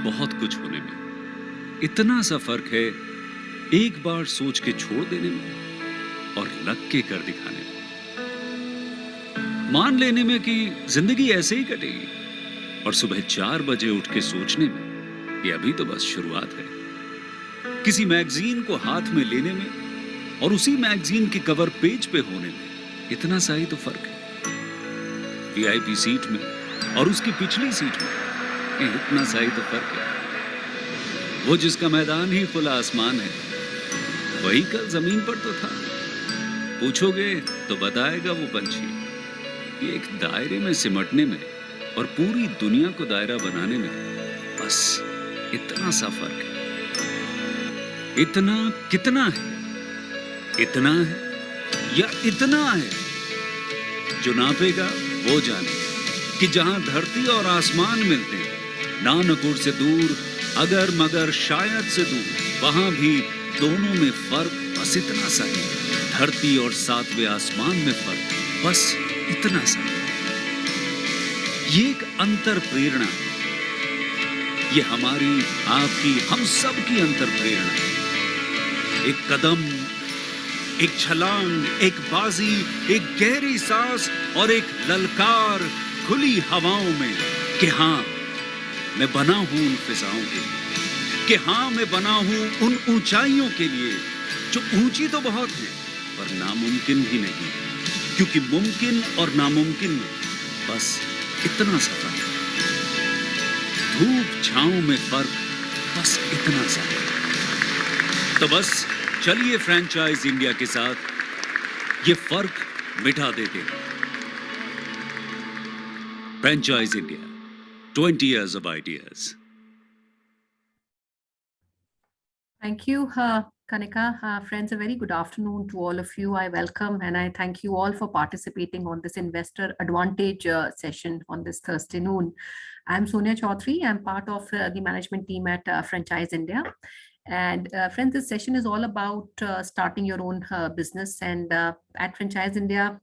बहुत कुछ होने में। इतना सा फर्क है एक बार सोच के छोड़ देने में और लग के कर दिखाने में। मान लेने में कि जिंदगी ऐसे ही कटेगी और सुबह 4 बजे उठ के सोचने में ये अभी तो बस शुरुआत है। किसी मैगजीन को हाथ में लेने में और उसी मैगजीन के कवर पेज पे होने में इतना सा ही तो फर्क है। वीआईपी सीट में और उसकी पिछली सीट में इतना सा ही तो फर्क है। वो जिसका मैदान ही खुला आसमान है वही कल जमीन पर तो था। पूछोगे तो बताएगा वो पंछी। ये एक दायरे में सिमटने में और पूरी दुनिया को दायरा बनाने में बस इतना सा फर्क है। इतना कितना है? इतना है या इतना है? जो नापेगा वो जाने कि जहां धरती और आसमान मिलते हैं, नानकुर से दूर, अगर मगर शायद से दूर, वहां भी दोनों में फर्क बस इतना सा है। धरती और 7वें आसमान में फर्क बस इतना सा है। ये एक अंतर प्रेरणा है। ये हमारी, आपकी, हम सब की अंतर प्रेरणा है। एक कदम, एक छलांग, एक बाजी, एक गहरी सांस और एक ललकार खुली हवाओं में कि हाँ मैं बना हूं उन फिजाओं के लिए, कि हाँ मैं बना हूं उन ऊंचाइयों के लिए जो ऊंची तो बहुत है पर नामुमकिन भी नहीं, क्योंकि मुमकिन और नामुमकिन में बस इतना सा फर्क है। धूप छांव में फर्क बस इतना सा है। तो बस चलिए फ्रेंचाइज इंडिया के साथ ये फर्क मिटा देते हैं। Franchise India, 20 years of ideas. Thank you, Kanika. Friends, a very good afternoon to all of you. I welcome and I thank you all for participating on this Investor Advantage session on this Thursday noon. I'm Sonia Chaudhary. I'm part of the management team at Franchise India. And friends, this session is all about starting your own business. And at Franchise India,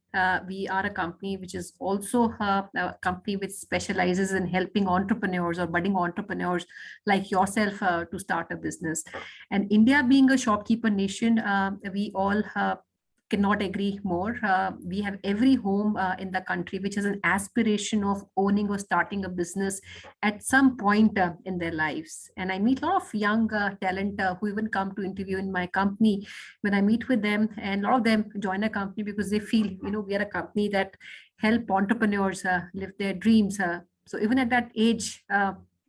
we are a company which is also a company which specializes in helping entrepreneurs or budding entrepreneurs like yourself to start a business. And India being a shopkeeper nation, we all cannot agree more. We have every home in the country which has an aspiration of owning or starting a business at some point in their lives. And I meet a lot of young talent who even come to interview in my company. When I meet with them, and a lot of them join a company because they feel, we are a company that help entrepreneurs live their dreams. So even at that age,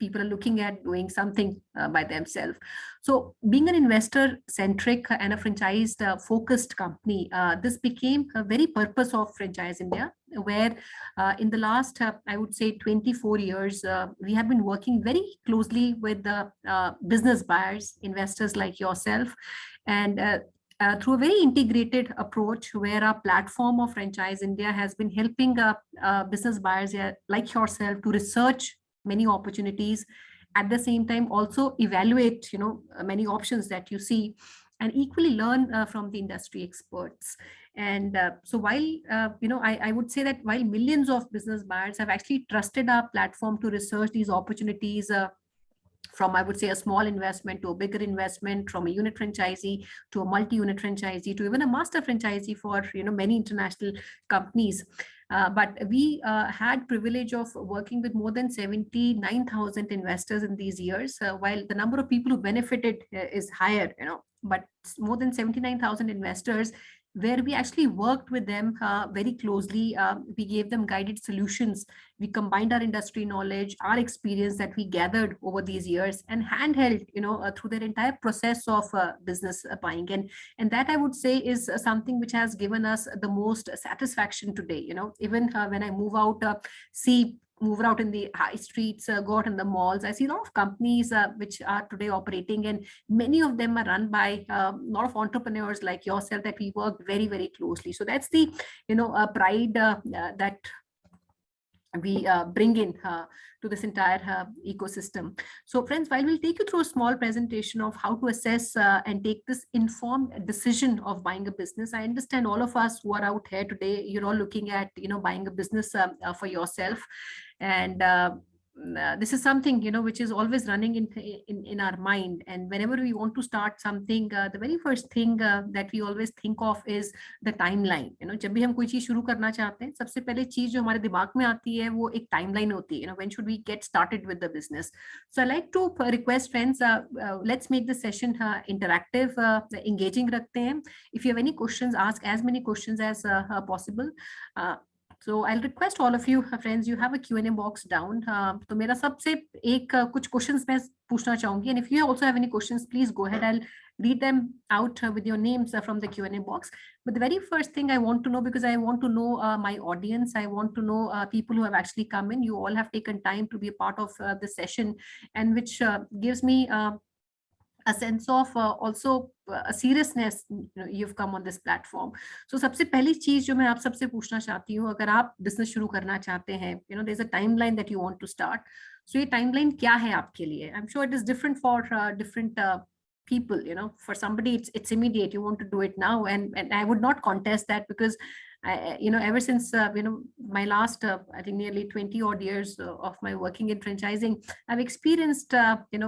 people are looking at doing something by themselves. So being an investor centric and a franchise focused company, this became a very purpose of Franchise India, where in the last, I would say 24 years, we have been working very closely with the business buyers, investors like yourself, and through a very integrated approach where our platform of Franchise India has been helping business buyers like yourself to research many opportunities, at the same time also evaluate many options that you see, and equally learn from the industry experts. And so while I would say that while millions of business buyers have actually trusted our platform to research these opportunities, from, I would say, a small investment to a bigger investment, from a unit franchisee to a multi-unit franchisee to even a master franchisee for many international companies. But we had privilege of working with more than 79,000 investors in these years, while the number of people who benefited is higher, but more than 79,000 investors where we actually worked with them very closely. We gave them guided solutions. We combined our industry knowledge, our experience that we gathered over these years, and handheld, through their entire process of business buying. And that, I would say, is something which has given us the most satisfaction today. Even when I move out, move out in the high streets, go out in the malls, I see a lot of companies which are today operating, and many of them are run by a lot of entrepreneurs like yourself that we work very, very closely. So that's the pride that we bring in to this entire ecosystem. So friends, while we'll take you through a small presentation of how to assess and take this informed decision of buying a business, I understand all of us who are out here today, you're all looking at buying a business for yourself. And this is something, which is always running in our mind. And whenever we want to start something, the very first thing that we always think of is the timeline. जब भी हम कोई चीज शुरू करना चाहते हैं, सबसे पहले चीज जो हमारे दिमाग में आती है वो एक टाइमलाइन होती है. When should we get started with the business? So I like to request friends, let's make the session interactive, engaging रखते हैं. If you have any questions, ask as many questions as possible. So I'll request all of you friends, you have a Q&A box down. तो मेरा सबसे एक कुछ questions मैं पूछना चाहूंगी, and if you also have any questions, please go ahead. I'll read them out with your names from the Q&A box. But the very first thing I want to know, because I want to know my audience, I want to know people who have actually come in. You all have taken time to be a part of this session, and which gives me a sense of also a seriousness. You've come on this platform. So सबसे पहली चीज जो मैं आप सबसे पूछना चाहती हूँ, अगर आप बिजनेस शुरू करना चाहते हैं, there's a timeline that you want to start. So ये timeline क्या है आपके लिए? I'm sure it is different for different people. For somebody it's immediate, you want to do it now, and I would not contest that, because ever since my last I think nearly 20 odd years of my working in franchising, I've experienced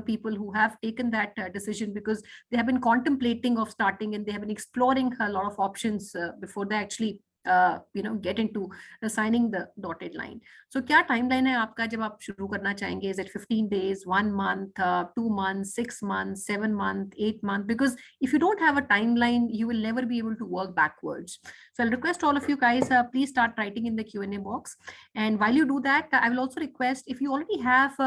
people who have taken that decision because they have been contemplating of starting, and they have been exploring a lot of options before they actually get into signing the dotted line. So क्या timeline है आपका जब आप शुरू करना चाहेंगे? Is it 15 days, 1 month, 2 months, 6 months, 7 months, 8 months? Because if you don't have a timeline, you will never be able to work backwards. So I'll request all of you guys, please start writing in the Q&A box. And while you do that, I will also request, if you already have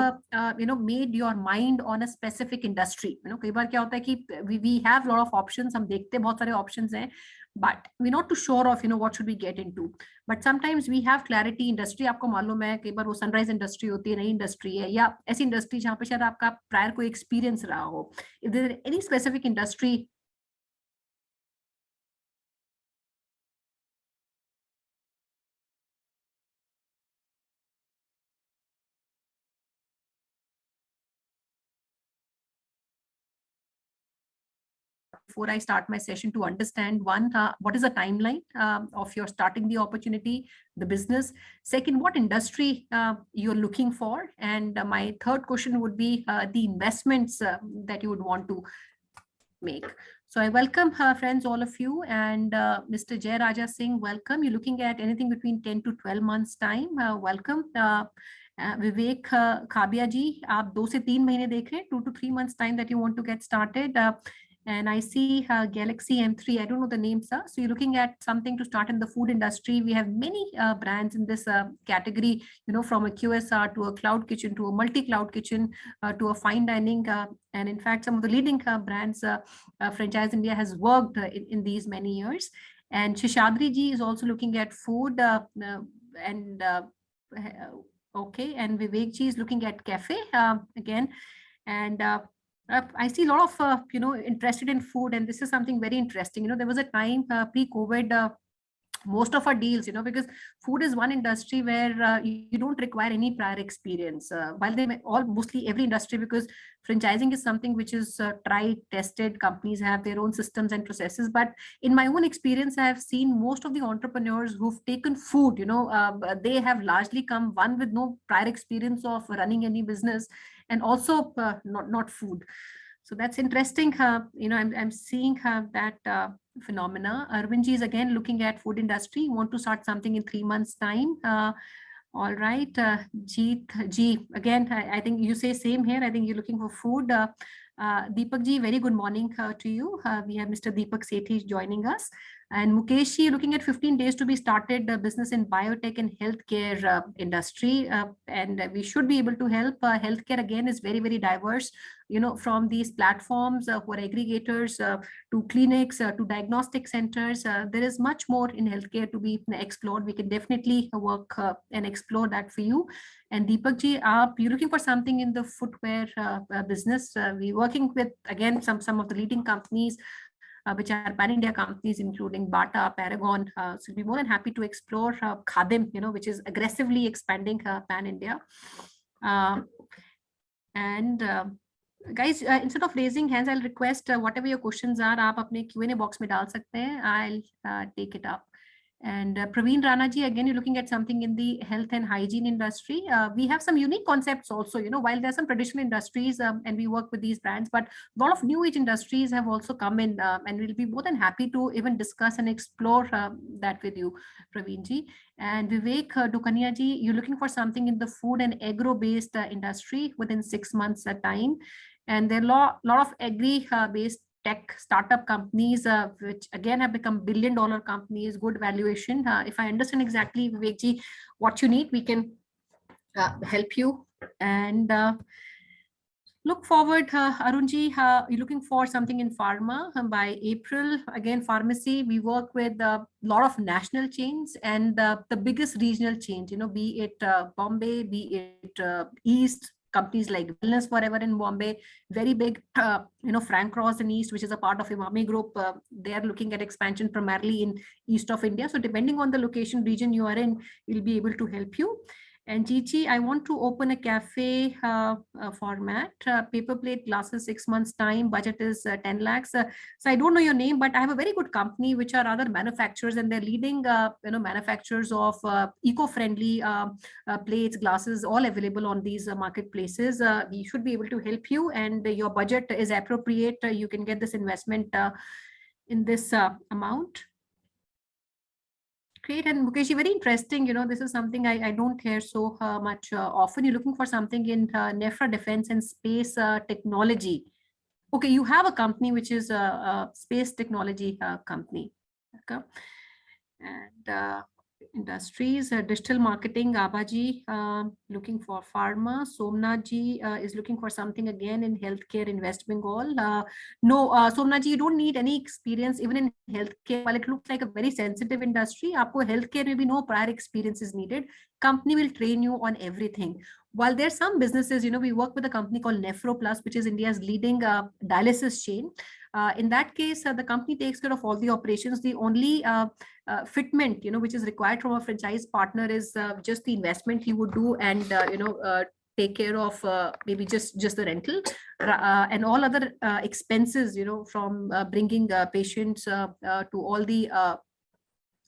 made your mind on a specific industry. कई बार क्या होता है कि we have a lot of options, हम देखते बहुत सारे options हैं, but we're not too sure of what should we get into. But sometimes we have clarity. Industry आपको मालूम है, कई बार वो सनराइज इंडस्ट्री होती है, नई इंडस्ट्री है, या ऐसी इंडस्ट्री जहाँ पे शायद आपका प्रायर कोई एक्सपीरियंस रहा हो. If there is any specific industry before I start my session, to understand, one, what is the timeline of your starting the opportunity, the business. Second, what industry you're looking for. And my third question would be the investments that you would want to make. So I welcome friends, all of you, and Mr. Jay Raja Singh, welcome. You're looking at anything between 10 to 12 months time. Welcome. Vivek Khabia ji, आप 2 से 3 महीने देख रहे हैं, 2 to 3 months time that you want to get started. And I see Galaxy M3, I don't know the name, sir. So you're looking at something to start in the food industry. We have many brands in this category, from a QSR to a cloud kitchen to a multi-cloud kitchen to a fine dining. And in fact, some of the leading brands, Franchise India has worked in these many years. And Shishadri ji is also looking at food okay. And Vivek ji is looking at cafe again. And I see a lot of, interested in food, and this is something very interesting. There was a time pre-COVID, most of our deals, because food is one industry where you don't require any prior experience. While they mostly every industry, because franchising is something which is tried, tested. Companies have their own systems and processes. But in my own experience, I have seen most of the entrepreneurs who've taken food, they have largely come one with no prior experience of running any business, and also not food. So that's interesting. I'm seeing that phenomena. Arvindji is again looking at food industry. Want to start something in 3 months time. All right, Jeet ji, again, I think you say same here. I think you're looking for food. Deepak ji, very good morning to you. We have Mr. Deepak Sethi joining us. And Mukesh ji, looking at 15 days to be started business in biotech and healthcare industry. And we should be able to help. Healthcare again is very, very diverse, from these platforms who are aggregators to clinics to diagnostic centers. There is much more in healthcare to be explored. We can definitely work and explore that for you. And Deepak ji, you're looking for something in the footwear business. We're working with, again, some of the leading companies, which are pan-India companies, including Bata, Paragon. So we'll be more than happy to explore Khadim, which is aggressively expanding pan-India. Guys, instead of raising hands, I'll request whatever your questions are, आप अपने Q&A box में डाल सकते हैं. I'll take it up. And Praveen Rana ji, again, you're looking at something in the health and hygiene industry. We have some unique concepts also, while there's some traditional industries and we work with these brands, but a lot of new age industries have also come in, and we'll be more than happy to even discuss and explore that with you, Praveen ji. And Vivek Dukania ji, you're looking for something in the food and agro-based industry within 6 months time. And there are a lot of agri-based tech startup companies, which again have become billion-dollar companies, good valuation. If I understand exactly, Vivekji, what you need, we can help you. And look forward, Arunji, you're looking for something in pharma by April. Again, pharmacy, we work with a lot of national chains and the biggest regional chains, be it Bombay, be it East, companies like Wellness Forever in Bombay, very big, Frank Cross in East, which is a part of Imami Group. They are looking at expansion primarily in East of India. So depending on the location, region you are in, we'll be able to help you. And Gigi, I want to open a cafe format, paper plate glasses, 6 months time, budget is 10 lakhs. So I don't know your name, but I have a very good company, which are other manufacturers, and they're leading, manufacturers of eco-friendly plates, glasses, all available on these marketplaces. We should be able to help you, and your budget is appropriate. You can get this investment in this amount. Great. And Mukesh, very interesting. This is something I don't hear so much often. You're looking for something in Nephra defense and space technology. Okay, you have a company which is a space technology company. Okay. And industries, digital marketing, Abaji, looking for pharma. Somnaji is looking for something again in healthcare in West Bengal. No, Somnaji, you don't need any experience even in healthcare. While it looks like a very sensitive industry, aapko healthcare maybe no prior experience is needed. Company will train you on everything. While there's some businesses, we work with a company called Nephro Plus, which is India's leading dialysis chain. In that case, the company takes care of all the operations. The only fitment, which is required from a franchise partner is just the investment he would do, and take care of maybe just the rental and all other expenses, from bringing patients to all the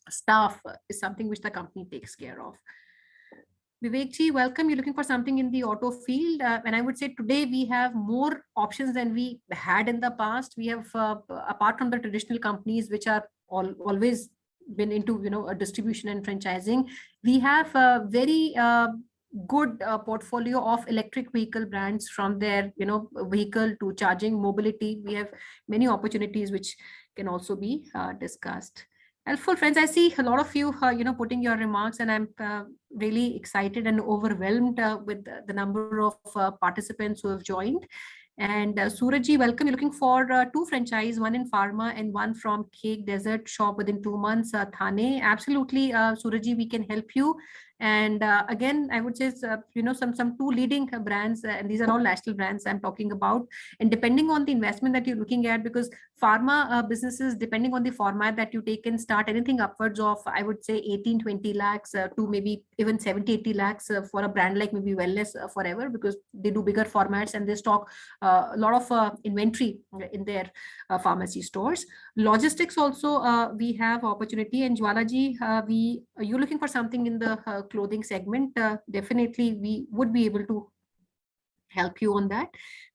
staff is something which the company takes care of. Vivekji, welcome. You're looking for something in the auto field. And I would say today we have more options than we had in the past. We have, apart from the traditional companies, which are always been into, a distribution and franchising, we have a very good portfolio of electric vehicle brands, from their, vehicle to charging mobility. We have many opportunities which can also be discussed. Helpful friends, I see a lot of you, putting your remarks, and I'm really excited and overwhelmed with the number of participants who have joined. And Surajji, welcome. You're looking for 2 franchise, one in pharma and one from Cake Desert Shop within 2 months, Thane. Absolutely, Surajji, we can help you. And again, I would say, some 2 leading brands, and these are all national brands I'm talking about. And depending on the investment that you're looking at, because pharma businesses, depending on the format that you take, can start anything upwards of, I would say, 18-20 lakhs to maybe even 70-80 lakhs for a brand like maybe Wellness Forever, because they do bigger formats and they stock a lot of inventory in their pharmacy stores. Logistics also, we have opportunity. And Jwalaji, you're looking for something in the clothing segment. Definitely, we would be able to help you on that.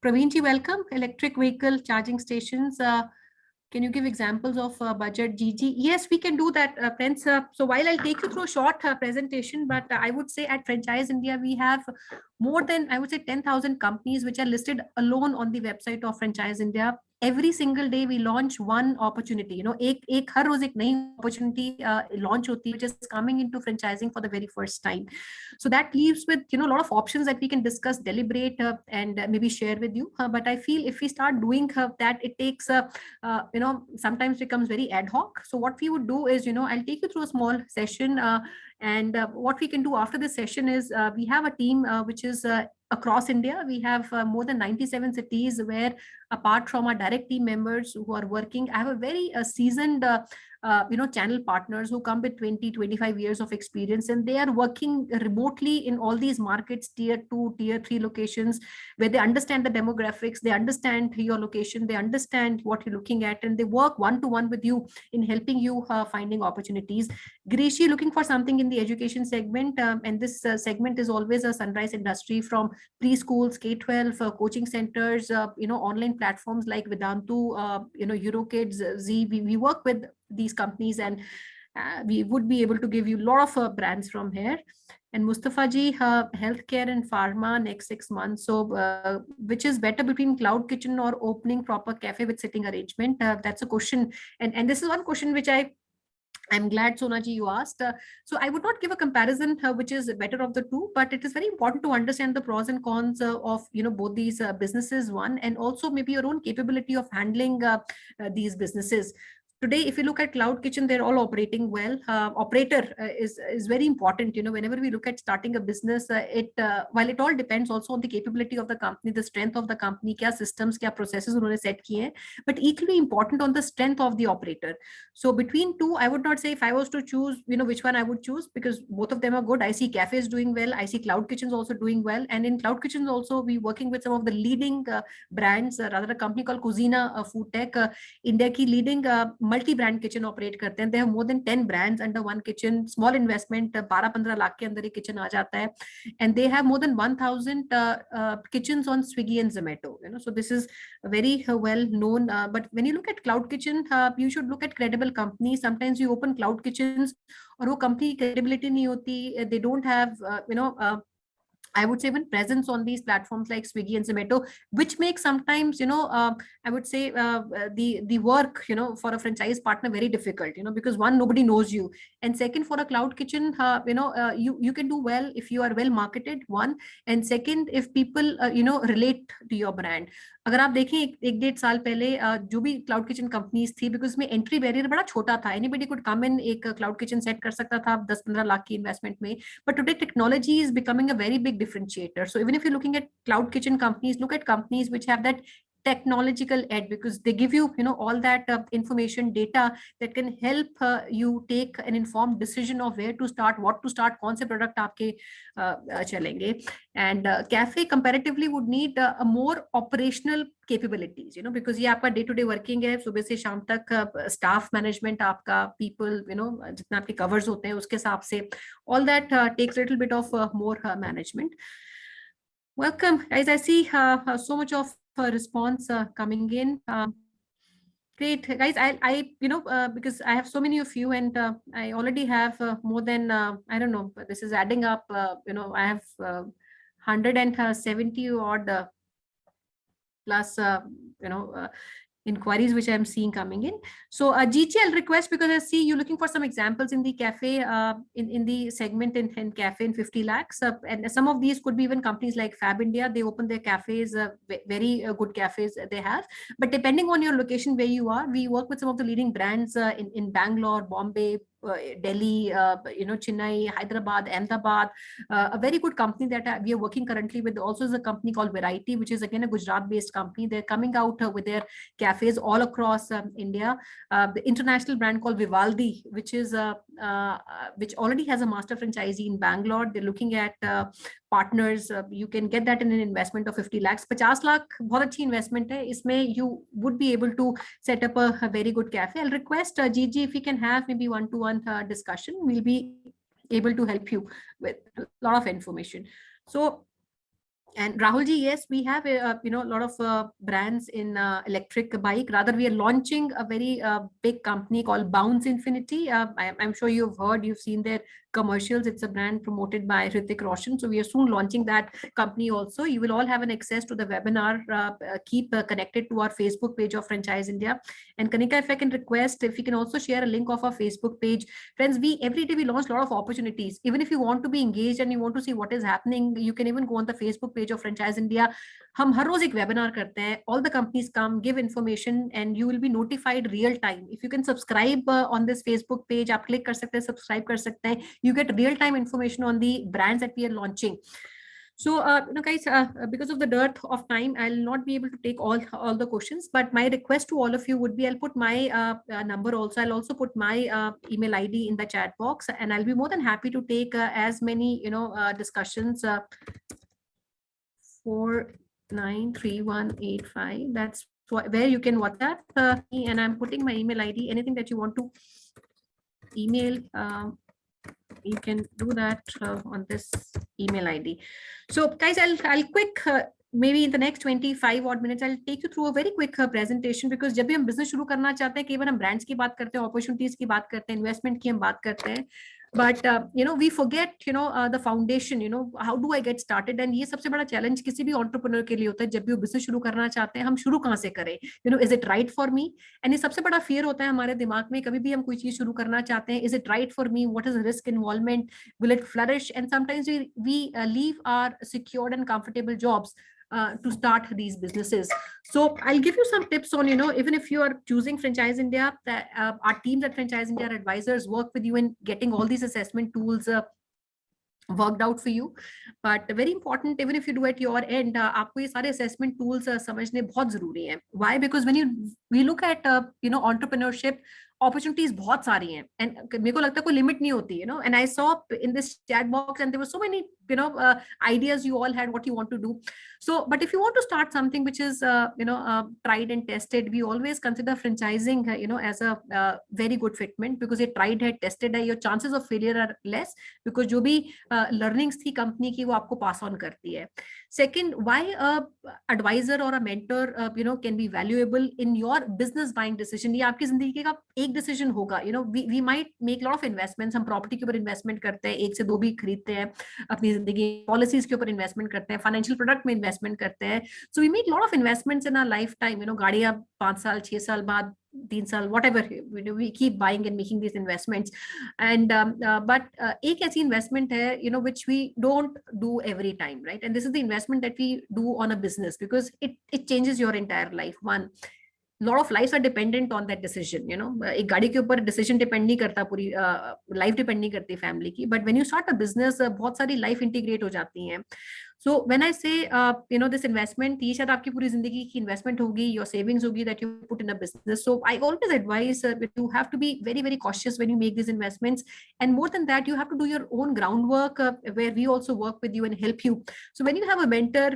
Praveenji, welcome. Electric vehicle charging stations. Can you give examples of budget GG? Yes, we can do that, friends. So while I'll take you through a short presentation, but I would say at Franchise India, we have more than, I would say, 10,000 companies which are listed alone on the website of Franchise India. Every single day we launch one opportunity. एक हर रोज एक नई opportunity launch होती है, which is coming into franchising for the very first time. So that leaves with a lot of options that we can discuss, deliberate, and maybe share with you. But I feel if we start doing that, it takes sometimes becomes very ad hoc. So what we would do is, I'll take you through a small session, and what we can do after this session is we have a team which is across India. We have more than 97 cities where, apart from our direct team members who are working, I have a very seasoned channel partners who come with 20-25 years of experience, and they are working remotely in all these markets, tier 2, tier 3 locations, where they understand the demographics, they understand your location, they understand what you're looking at, and they work one-to-one with you in helping you finding opportunities. Grishi, looking for something in the education segment, and this segment is always a sunrise industry, from preschools, K-12, coaching centers, online platforms like Vedantu, Eurokids, Z. We work with these companies, and we would be able to give you a lot of brands from here. And Mustafa ji, healthcare and pharma next 6 months. So, which is better between cloud kitchen or opening proper cafe with sitting arrangement? That's a question, and this is one question which I'm glad, Sonaji, you asked. So I would not give a comparison which is better of the two, but it is very important to understand the pros and cons of both these businesses, one, and also maybe your own capability of handling these businesses. Today, if you look at Cloud Kitchen, they're all operating well. Operator is very important. Whenever we look at starting a business, while it all depends also on the capability of the company, the strength of the company, क्या systems, क्या processes उन्होंने set किए हैं, but equally important on the strength of the operator. So between two, I would not say if I was to choose, which one I would choose, because both of them are good. I see cafes doing well. I see Cloud Kitchens also doing well. And in Cloud Kitchens also, we working with some of the leading brands, rather a company called Cuisina Food Tech, India की leading multi-brand kitchen operate करते हैं. They have more than 10 brands under one kitchen. Small investment, 12-15 lakh के अंदर ही kitchen आ जाता है. And they have more than 1,000 kitchens on Swiggy and Zomato. So this is very well known. But when you look at Cloud Kitchen, you should look at credible companies. Sometimes you open Cloud Kitchens और वो company credibility नहीं होती. They don't have I would say even presence on these platforms like Swiggy and Zomato, which makes sometimes, I would say the work, for a franchise partner very difficult, because one, nobody knows you. And second, for a Cloud Kitchen, you can do well if you are well marketed, one. And second, if people, relate to your brand. अगर आप देखें एक 1.5 साल पहले जो भी cloud kitchen companies थी, because में एंट्री बैरियर बड़ा छोटा था, एनीबडी कुड कम इन, एक क्लाउड किचन सेट कर सकता था 10-15 लाख की इन्वेस्टमेंट में. But today technology is becoming a very big differentiator. So even if you're looking at cloud kitchen companies, look at companies which have that technological edge, because they give you, all that information, data that can help you take an informed decision of where to start, what to start, कौन से product आपके चलेंगे. And cafe comparatively would need a more operational capabilities, because ये आपका day to day working है, सुबह से शाम तक staff management आपका, people, जितना आपके covers होते हैं उसके हिसाब से, all that takes a little bit of more management. Welcome, guys. I see so much of response coming in. Great, guys. I because I have so many of you, and I already have more than I don't know, but this is adding up. I have 170 odd plus inquiries which I'm seeing coming in. So GT, I'll request, because I see you looking for some examples in the cafe, in the segment in cafe in 50 lakhs. And some of these could be even companies like Fab India. They open their cafes, very good cafes they have. But depending on your location where you are, we work with some of the leading brands in Bangalore, Bombay, Delhi, Chennai, Hyderabad, Ahmedabad. A very good company that we are working currently with also is a company called Variety, which is again a Gujarat-based company. They're coming out with their cafes all across India. The international brand called Vivaldi, which is which already has a master franchisee in Bangalore. They're looking at partners. You can get that in an investment of 50 lakhs. 50 lakh बहुत अच्छी investment है. इसमें you would be able to set up a very good cafe. I'll request Gigi if we can have maybe one-to-one discussion. We'll be able to help you with a lot of information. So, and Rahulji, yes, we have a lot of brands in electric bike. Rather, we are launching a very big company called Bounce Infinity. I'm sure you've heard, you've seen their commercials. It's a brand promoted by Hrithik Roshan. So we are soon launching that company also. You will all have an access to the webinar. Keep connected to our Facebook page of Franchise India. And Kanika, if I can request, if you can also share a link of our Facebook page. Friends, every day we launch a lot of opportunities. Even if you want to be engaged and you want to see what is happening, you can even go on the Facebook page of Franchise India. हम हर रोज एक webinar करते हैं. All the companies come, give information, and you will be notified real time. If you can subscribe on this Facebook page, आप click कर सकते हैं, subscribe कर सकते हैं. You get real time information on the brands that we are launching. So, guys, because of the dearth of time, I'll not be able to take all the questions. But my request to all of you would be, I'll put my number also. I'll also put my email ID in the chat box, and I'll be more than happy to take as many discussions. 493185. That's where you can WhatsApp me, and I'm putting my email ID. Anything that you want to email, you can do that on this email ID. So guys, I'll quick maybe in the next 25 odd minutes I'll take you through a very quick presentation, because जब भी हम business शुरू करना चाहते हैं, कई बार हम brands की बात करते हैं, opportunities की बात करते हैं, investment की हम बात करते हैं, but we forget the foundation, how do I get started? And ये सबसे बड़ा challenge किसी भी entrepreneur के लिए होता है, जब भी वो business शुरू करना चाहते हैं, हम शुरू कहाँ से करें, is it right for me? And ये सबसे बड़ा fear होता है हमारे दिमाग में, कभी भी हम कोई चीज शुरू करना चाहते हैं, is it right for me? What is the risk involvement? Will it flourish? And sometimes we leave our secured and comfortable jobs to start these businesses. So I'll give you some tips on, even if you are choosing Franchise India, our teams at Franchise India, our advisors work with you in getting all these assessment tools worked out for you. But very important, even if you do at your end, आपको ये सारे assessment tools समझने बहुत जरूरी हैं. Why? Because when we look at entrepreneurship, opportunities बहुत सारी हैं, and मेरे को लगता है कोई limit नहीं होती, and I saw in this chat box and there were so many ideas you all had what you want to do. So but if you want to start something which is tried and tested, we always consider franchising as a very good fitment, because ये tried है, tested है, your chances of failure are less, because जो भी learnings थी company की वो आपको pass on करती है. Second, why a advisor or a mentor can be valuable in your business buying decision. ये आपकी जिंदगी का एक decision होगा. We might make a lot of investments. हम property के ऊपर investment करते हैं, एक से दो भी खरीदते हैं अपनी जिंदगी, policies के ऊपर investment करते हैं, financial product में investment करते हैं. So we make a lot of investments in our lifetime. गाड़ियाँ 5 साल 6 साल बाद 3 साल, whatever, we keep buying and making these investments. And but एक ऐसी investment है which we don't do every time, right? And this is the investment that we do on a business, because it changes your entire life. One, lot of lives are dependent on that decision. एक गाड़ी के ऊपर decision depend नहीं करता, पूरी life depend नहीं करती family की, but when you start a business बहुत सारी life integrate हो जाती हैं. So when I say this investment, ये शायद आपकी पूरी जिंदगी की investment होगी, your savings होगी that you put in a business. So I always advise you have to be very, very cautious when you make these investments, and more than that, you have to do your own groundwork where we also work with you and help you. So when you have a mentor,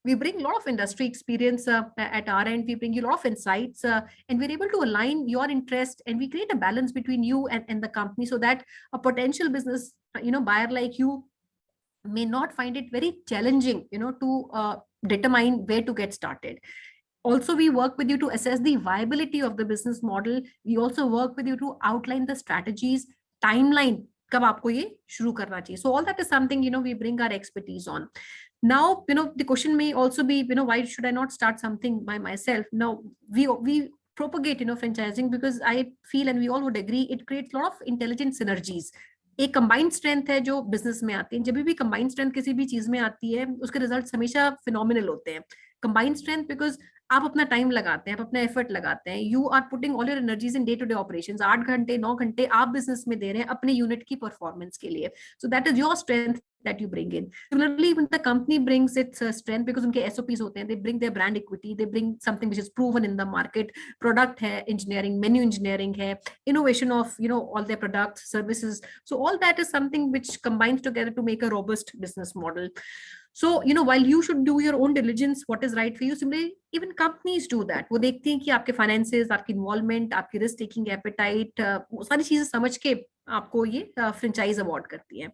we bring a lot of industry experience at our end. We bring you a lot of insights, and we're able to align your interest, and we create a balance between you and the company, so that a potential business buyer like you may not find it very challenging to determine where to get started. Also, we work with you to assess the viability of the business model. We also work with you to outline the strategies, timeline, कब आपको ये शुरू करना चाहिए. So all that is something we bring our expertise on. Now the question may also be why should I not start something by myself? Now we propagate franchising because I feel, and we all would agree, it creates a lot of intelligent synergies. एक combined strength है जो business में आती है. जब भी combined strength किसी भी चीज में आती है, उसके रिजल्ट्स हमेशा फिनोमिनल होते हैं. कंबाइंड स्ट्रेंथ बिकॉज आप अपना टाइम लगाते हैं, आप अपना एफर्ट लगाते हैं, you are putting all your energies in day to day operations. 8 घंटे 9 घंटे आप बिजनेस में दे रहे हैं अपने यूनिट की परफॉर्मेंस के लिए. So that is your strength that you bring in. Similarly, when the company brings its strength, because उनके SOPs होते हैं, they bring their brand equity, they bring something which is proven in the market. Product है, engineering, menu engineering है, innovation of all their products, services. So all that is something which combines together to make a robust business model. So while you should do your own diligence, what is right for you, similarly even companies do that. वो देखती हैं कि आपके finances, आपकी involvement, आपकी risk taking appetite, सारी चीजें समझ के आपको ये franchise award करती है.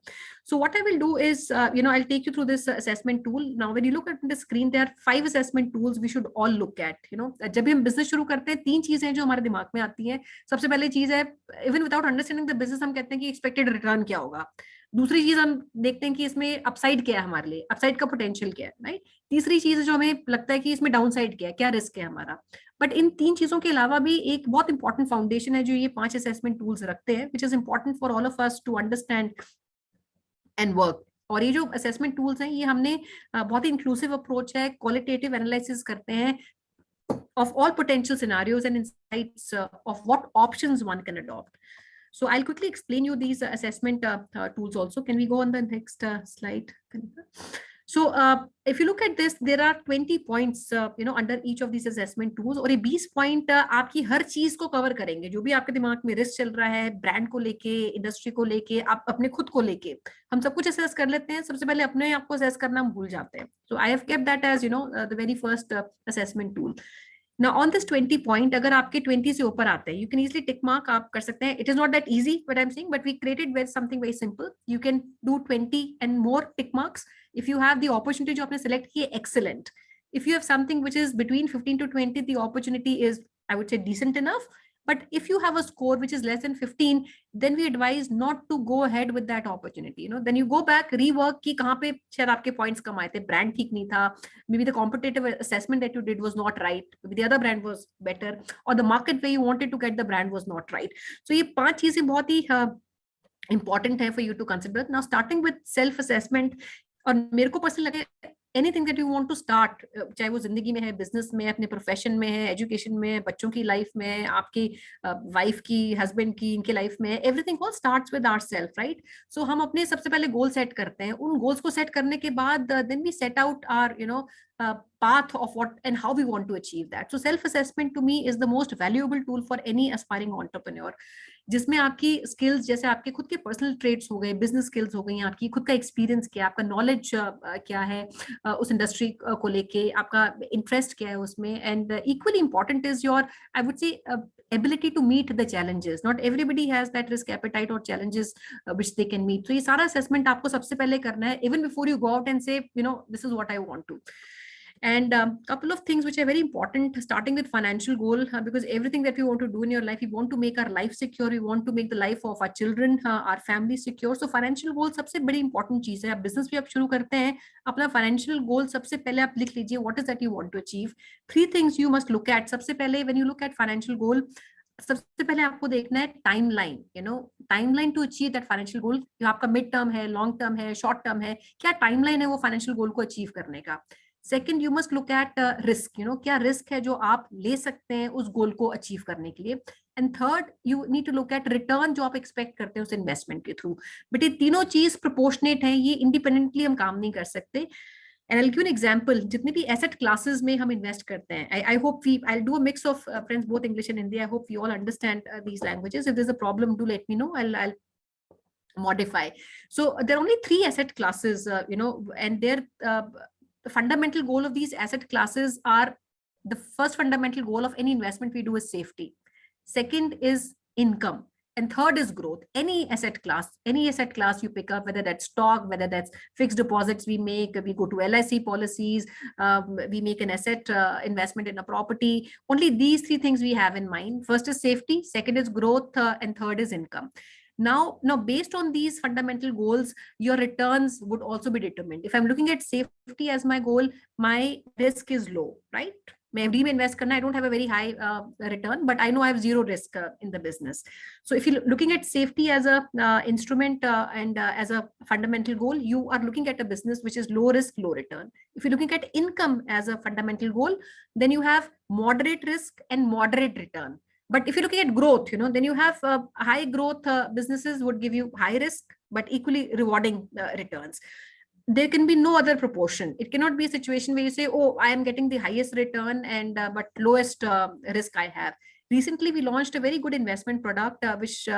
So what I will do is I'll take you through this assessment tool. Now when you look at the screen, there are 5 assessment tools we should all look at. जब भी हम business शुरू करते हैं, 3 चीजें हैं जो हमारे दिमाग में आती हैं. सबसे पहले चीज है, even without understanding the business, हम कहते हैं कि expected return क्या होगा. दूसरी चीज हम देखते हैं कि इसमें अपसाइड क्या है हमारे लिए, अपसाइड का पोटेंशियल क्या है, राइट. तीसरी चीज जो हमें लगता है कि इसमें डाउनसाइड क्या है, क्या रिस्क है हमारा. बट इन 3 चीजों के अलावा भी एक बहुत इंपॉर्टेंट फाउंडेशन है जो ये 5 असेसमेंट टूल्स रखते हैं, which is important for all of us to understand and work. और ये जो असेसमेंट टूल्स हैं, ये हमने बहुत ही इंक्लूसिव अप्रोच है, क्वालिटेटिव एनालिसिस करते हैं of all potential scenarios and insights of what options one can adopt. So I'll quickly explain you these assessment tools also. Can we go on the next slide? So if you look at this, there are 20 points under each of these assessment tools, और ये 20 point आपकी हर चीज को cover करेंगे, जो भी आपके दिमाग में रिस्क चल रहा है, ब्रांड को लेके, इंडस्ट्री को लेके, आप अपने खुद को लेके, हम सब कुछ असेस कर लेते हैं, सबसे पहले अपने आप को असेस करना हम भूल जाते हैं. So I have kept that as the very first assessment tool. Now on this 20 point, अगर आपके 20 से ऊपर आते हैं, you can easily tick mark आप कर सकते हैं. It is not that easy what I'm saying, but we created with something very simple. You can do 20 and more tick marks. If you have the opportunity जो आपने select किए, excellent. If you have something which is between 15 to 20, the opportunity is, I would say, decent enough. But if you have a score which is less than 15, then we advise not to go ahead with that opportunity. Then you go back, rework कि कहाँ पे शायद आपके points कम आए थे, brand ठीक नहीं था, maybe the competitive assessment that you did was not right, maybe the other brand was better, or the market where you wanted to get the brand was not right. So ये 5 चीजें बहुत ही important है for you to consider. Now starting with self assessment, और मेरे को personally लगे anything that you want to start, चाहे वो जिंदगी में है, बिजनेस में, अपने प्रोफेशन में है, एजुकेशन में, बच्चों की लाइफ में, आपकी वाइफ की, हस्बैंड की, इनके लाइफ में, everything all starts with ourselves, right? So हम अपने सबसे पहले गोल सेट करते हैं. उन गोल्स को सेट करने के बाद then we set out our path of what and how we want to achieve that. So self assessment to me is the most valuable tool for any aspiring entrepreneur, जिसमें आपकी skills, जैसे आपके खुद के personal trades हो गए, business skills हो गई, आपकी खुद का एक्सपीरियंस क्या, आपका नॉलेज क्या है उस इंडस्ट्री को लेके, आपका इंटरेस्ट क्या है उसमें, and equally important is your, I would say, ability to meet the challenges. Not everybody has that risk appetite or challenges which they can meet. So ये सारा assessment आपको सबसे पहले करना है, even before you go out and say, this is what I want to. And couple of things which are very important, starting with financial goal, because everything that we want to do in your life, we want to make our life secure, we want to make the life of our children, our family secure. So financial goal सबसे बड़ी important चीज है. आप business भी आप शुरू करते हैं, अपना financial goal सबसे पहले आप लिख लीजिए, what is that you want to achieve. 3 things you must look at. सबसे पहले when you look at financial goal, सबसे पहले आपको देखना है timeline, timeline to achieve that financial goal. आपका मिड टर्म है, लॉन्ग टर्म है, शॉर्ट टर्म है, क्या टाइमलाइन है वो फाइनेंशियल गोल को अचीव करने का. Second, you must look at risk, क्या रिस्क है जो आप ले सकते हैं उस गोल को अचीव करने के लिए. And third, you need to look at return जो आप एक्सपेक्ट करते हैं उस इन्वेस्टमेंट के थ्रू. बट ये तीनों चीज प्रोपोर्शनेट है, ये इंडिपेंडेंटली हम काम नहीं कर सकते. And I'll give you an example. जितने भी asset classes में हम invest करते हैं, I hope I'll do a mix of friends, both English and Hindi. I hope you all understand these languages. If there's a problem, do let me know. I'll modify. So there are only 3 asset classes, and the fundamental goal of these asset classes are, the first fundamental goal of any investment we do is safety. Second is income. And third is growth. Any asset class you pick up, whether that's stock, whether that's fixed deposits we go to LIC policies, we make an asset investment in a property. Only these 3 things we have in mind. First is safety, second is growth, and third is income. Now, based on these fundamental goals, your returns would also be determined. If I'm looking at safety as my goal, my risk is low, right? मैं FD में invest करना, I don't have a very high return, but I know I have zero risk in the business. So if you're looking at safety as a instrument and as a fundamental goal, you are looking at a business which is low risk, low return. If you're looking at income as a fundamental goal, then you have moderate risk and moderate return. But if you're looking at growth, then you have high growth businesses would give you high risk, but equally rewarding returns. There can be no other proportion. It cannot be a situation where you say, oh, I am getting the highest return and but lowest risk I have. Recently, we launched a very good investment product, which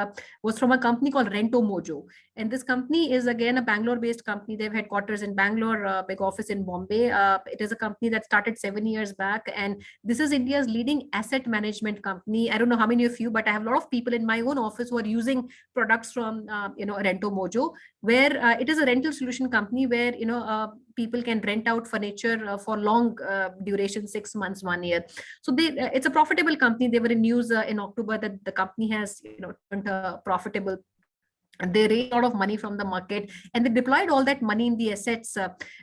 was from a company called Rento Mojo. And this company is, again, a Bangalore-based company. They have headquarters in Bangalore, big office in Bombay. It is a company that started 7 years back. And this is India's leading asset management company. I don't know how many of you, but I have a lot of people in my own office who are using products from, Rento Mojo, where it is a rental solution company where, people can rent out furniture for long duration, 6 months, 1 year. So it's a profitable company. They were in news in October that the company has turned profitable. They raised a lot of money from the market, and they deployed all that money in the assets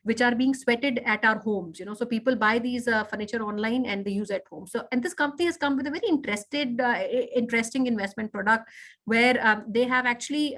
which are being sweated at our homes. So people buy these furniture online and they use at home. So, and this company has come with a very interesting investment product, where they have actually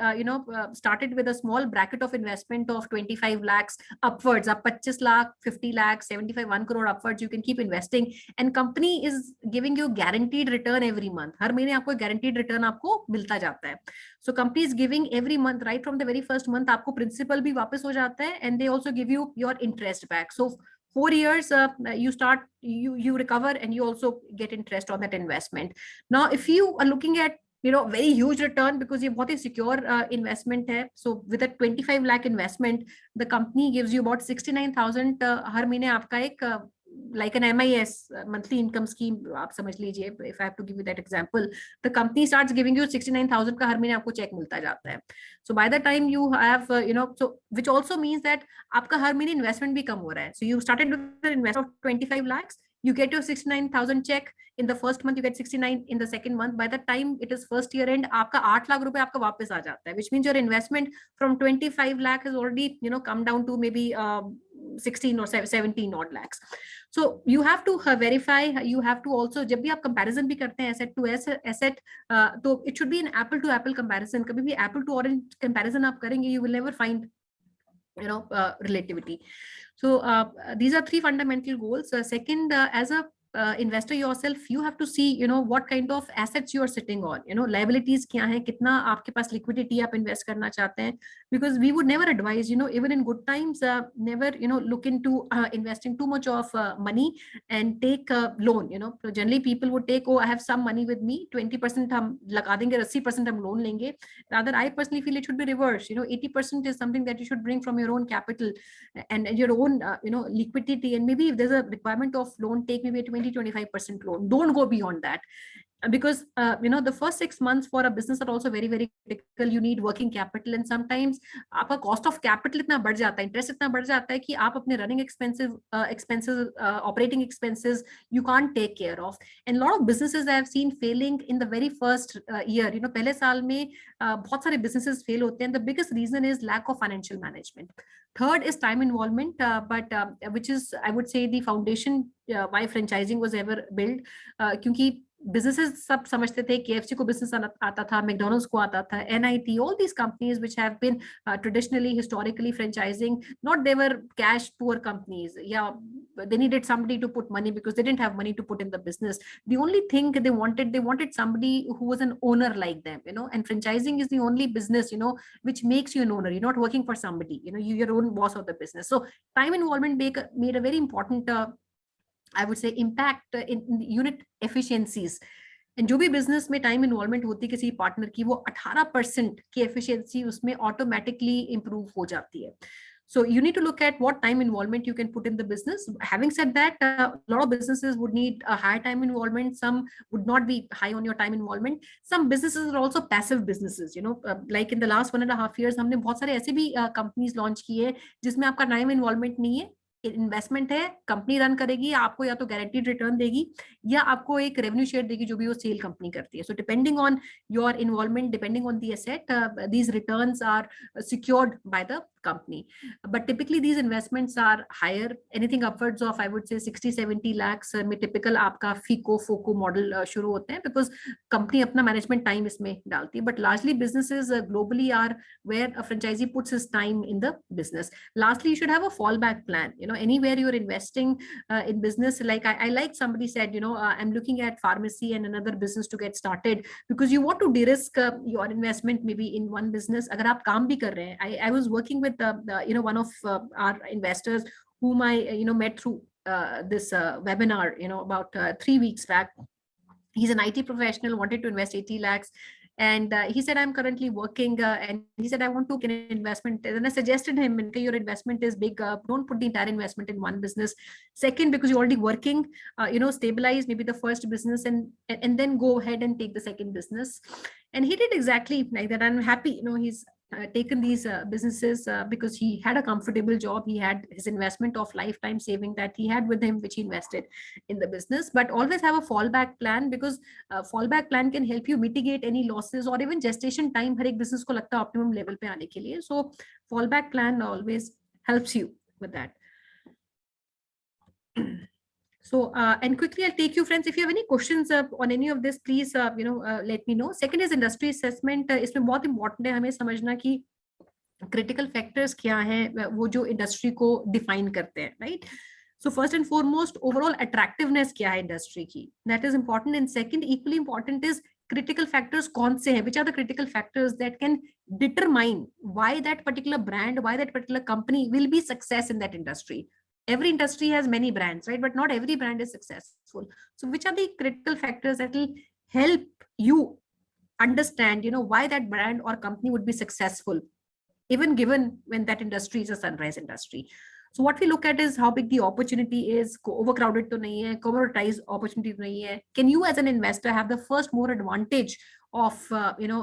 started with a small bracket of investment of 25 lakhs upwards, up 25 lakh, 50 lakhs, 75, 1 crore upwards. You can keep investing, and company is giving you guaranteed return every month. हर महीने आपको guaranteed return आपको मिलता जाता है. So company is giving every month, right from the very first month, आपको principal भी वापस हो जाता है, and they also give you your interest back. So 4 years you recover, and you also get interest on that investment. Now, if you are looking at very huge return, because ये बहुत ही secure investment है, so with a 25 lakh investment, the company gives you about 69,000 हर महीने आपका एक like an MIS monthly income scheme आप समझ लीजिए. If I have to give you that example, the company starts giving you 69,000 का हर महीने आपको चेक मिलता जाता है. So by the time you have so which also means that आपका हर महीने investment भी कम हो रहा है. So you started with an investment of 25 lakhs, you get your 69,000 check in the first month, you get 69 in the second month. By the time it is first year end, आपका 8 लाख रुपए आपका वापस आ जाता है, which means your investment from 25 lakh has already come down to maybe 16 or 17 odd lakhs. So you have to verify, you have to also, जब भी आप comparison भी करते हैं asset to asset, तो it should be an apple to apple comparison. कभी भी apple to orange comparison आप करेंगे, you will never find relativity. So these are 3 fundamental goals. Second, as a investor yourself, you have to see what kind of assets you are sitting on. Liabilities क्या है, कितना आपके पास liquidity आप invest करना चाहते हैं, because we would never advise, even in good times, never look into investing too much of money and take a loan. So generally people would take, I have some money with me, 20% हम लगा देंगे, 80% हम loan लेंगे. Rather, I personally feel it should be reversed. 80% is something that you should bring from your own capital and your own liquidity, and maybe if there's a requirement of loan, take maybe a 20-25% loan. Don't go beyond that, because the first 6 months for a business are also very, very critical. You need working capital, and sometimes आपका cost of capital इतना बढ़ जाता है, interest इतना बढ़ जाता है कि आप अपने running expenses, operating expenses you can't take care of. And a lot of businesses I have seen failing in the very first year. पहले साल में बहुत सारे businesses fail होते हैं. The biggest reason is lack of financial management. Third is time involvement, but which is, I would say, the foundation why franchising was ever built. क्योंकि businesses सब समझते थे, KFC को business आता था, McDonald's को आता था, NIT, all these companies which have been traditionally, historically franchising, not they were cash poor companies. Yeah, they needed somebody to put money because they didn't have money to put in the business. The only thing they wanted somebody who was an owner like them, and franchising is the only business, which makes you an owner. You're not working for somebody, you're your own boss of the business. So time involvement made a very important I would say impact in unit efficiencies. And जो भी business में time involvement होती है किसी partner की, वो 18% की efficiency उसमें automatically improve हो जाती है. So you need to look at what time involvement you can put in the business. Having said that, a lot of businesses would need a high time involvement. Some would not be high on your time involvement. Some businesses are also passive businesses. Like in the last 1.5 years, हमने बहुत सारे ऐसे भी companies launch किए हैं जिसमें आपका time involvement नहीं है. इन्वेस्टमेंट है, कंपनी रन करेगी, आपको या तो गारंटीड रिटर्न देगी या आपको एक रेवेन्यू शेयर देगी जो भी वो सेल कंपनी करती है. So depending on your involvement, depending on the asset, these returns are secured by the company. But typically these investments are higher, anything upwards of I would say 60-70 lakhs में typical आपका FICO model शुरू होते हैं, because company अपना management time इसमें डालती है. But largely businesses globally are where a franchisee puts his time in the business. Lastly, you should have a fallback plan. Anywhere you're investing in business, like I like somebody said, I'm looking at pharmacy and another business to get started, because you want to de-risk your investment maybe in one business. अगर आप काम भी कर रहे हैं, I was working with one of our investors whom I met through this webinar about 3 weeks back. He's an IT professional, wanted to invest 80 lakhs. And he said, I'm currently working, and he said, I want to get an investment. And I suggested him, your investment is big. Don't put the entire investment in one business. Second, because you're already working, stabilize maybe the first business and then go ahead and take the second business. And he did exactly like that. I'm happy, he's taken these businesses because he had a comfortable job. He had his investment of lifetime saving that he had with him, which he invested in the business. But always have a fallback plan, because fallback plan can help you mitigate any losses or even gestation time हर एक business को लगता है optimum level पे आने के लिए. So fallback plan always helps you with that. So, and quickly I'll take you, friends, if you have any questions on any of this, please, let me know. Second is industry assessment. इसमें बहुत important है हमें समझना कि critical factors क्या हैं वो जो industry को define करते हैं, right? So first and foremost, overall attractiveness क्या है industry की, that is important. And second, equally important is critical factors कौन से हैं, which are the critical factors that can determine why that particular brand, why that particular company will be success in that industry. Every industry has many brands, right? But not every brand is successful. So which are the critical factors that will help you understand, why that brand or company would be successful, even given when that industry is a sunrise industry. So what we look at is how big the opportunity is, overcrowded to nahi hai, commoditized opportunity to nahi hai. Can you as an investor have the first mover advantage of,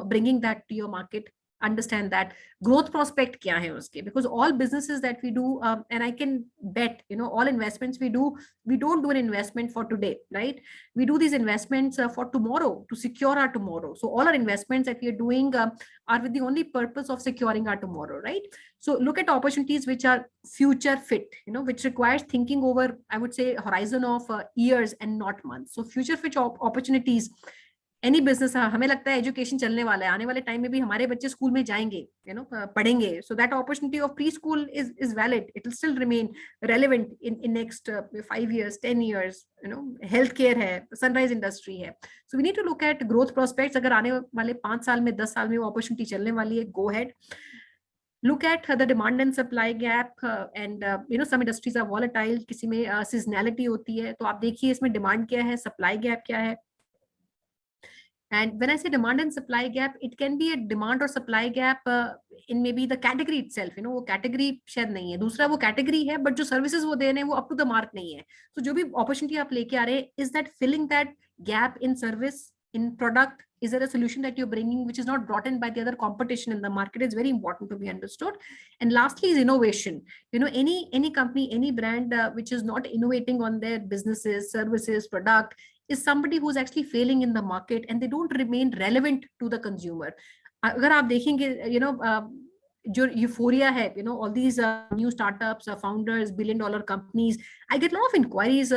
bringing that to your market? Understand that growth prospect kya hai uske, because all businesses that we do, and I can bet, all investments we do, we don't do an investment for today, right? We do these investments for tomorrow, to secure our tomorrow. So all our investments that we are doing are with the only purpose of securing our tomorrow, right? So look at opportunities which are future fit, which requires thinking over, I would say, horizon of years and not months. So future fit opportunities, any business, हमें लगता है education चलने वाला है, आने वाले time में भी हमारे बच्चे स्कूल में जाएंगे, पढ़ेंगे. So that opportunity of preschool is valid. It will still remain relevant in next 5 years, 10 years. Healthcare है, sunrise industry है. So we need to look at growth prospects. अगर आने वाले 5 साल में, 10 साल में वो opportunity चलने वाली है, go ahead. Look at the demand and supply gap, and some industries are volatile. किसी में seasonality होती है, तो आप देखिए इसमें demand क्या है, supply gap क्या है. And when I say demand and supply gap, it can be a demand or supply gap in maybe the category itself. वो category शायद नहीं है, दूसरा वो category है, but जो services वो दे रहे हैं वो up to the mark नहीं है. So जो भी opportunity आप लेके आ रहे हैं, is that filling that gap in service, in product? Is there a solution that you're bringing which is not brought in by the other competition in the market? It's very important to be understood. And lastly is innovation. Any company, any brand which is not innovating on their businesses, services, product, is somebody who's actually failing in the market, and they don't remain relevant to the consumer. अगर आप देखेंगे, जो euphoria है, all these new startups, founders, billion-dollar companies, I get a lot of inquiries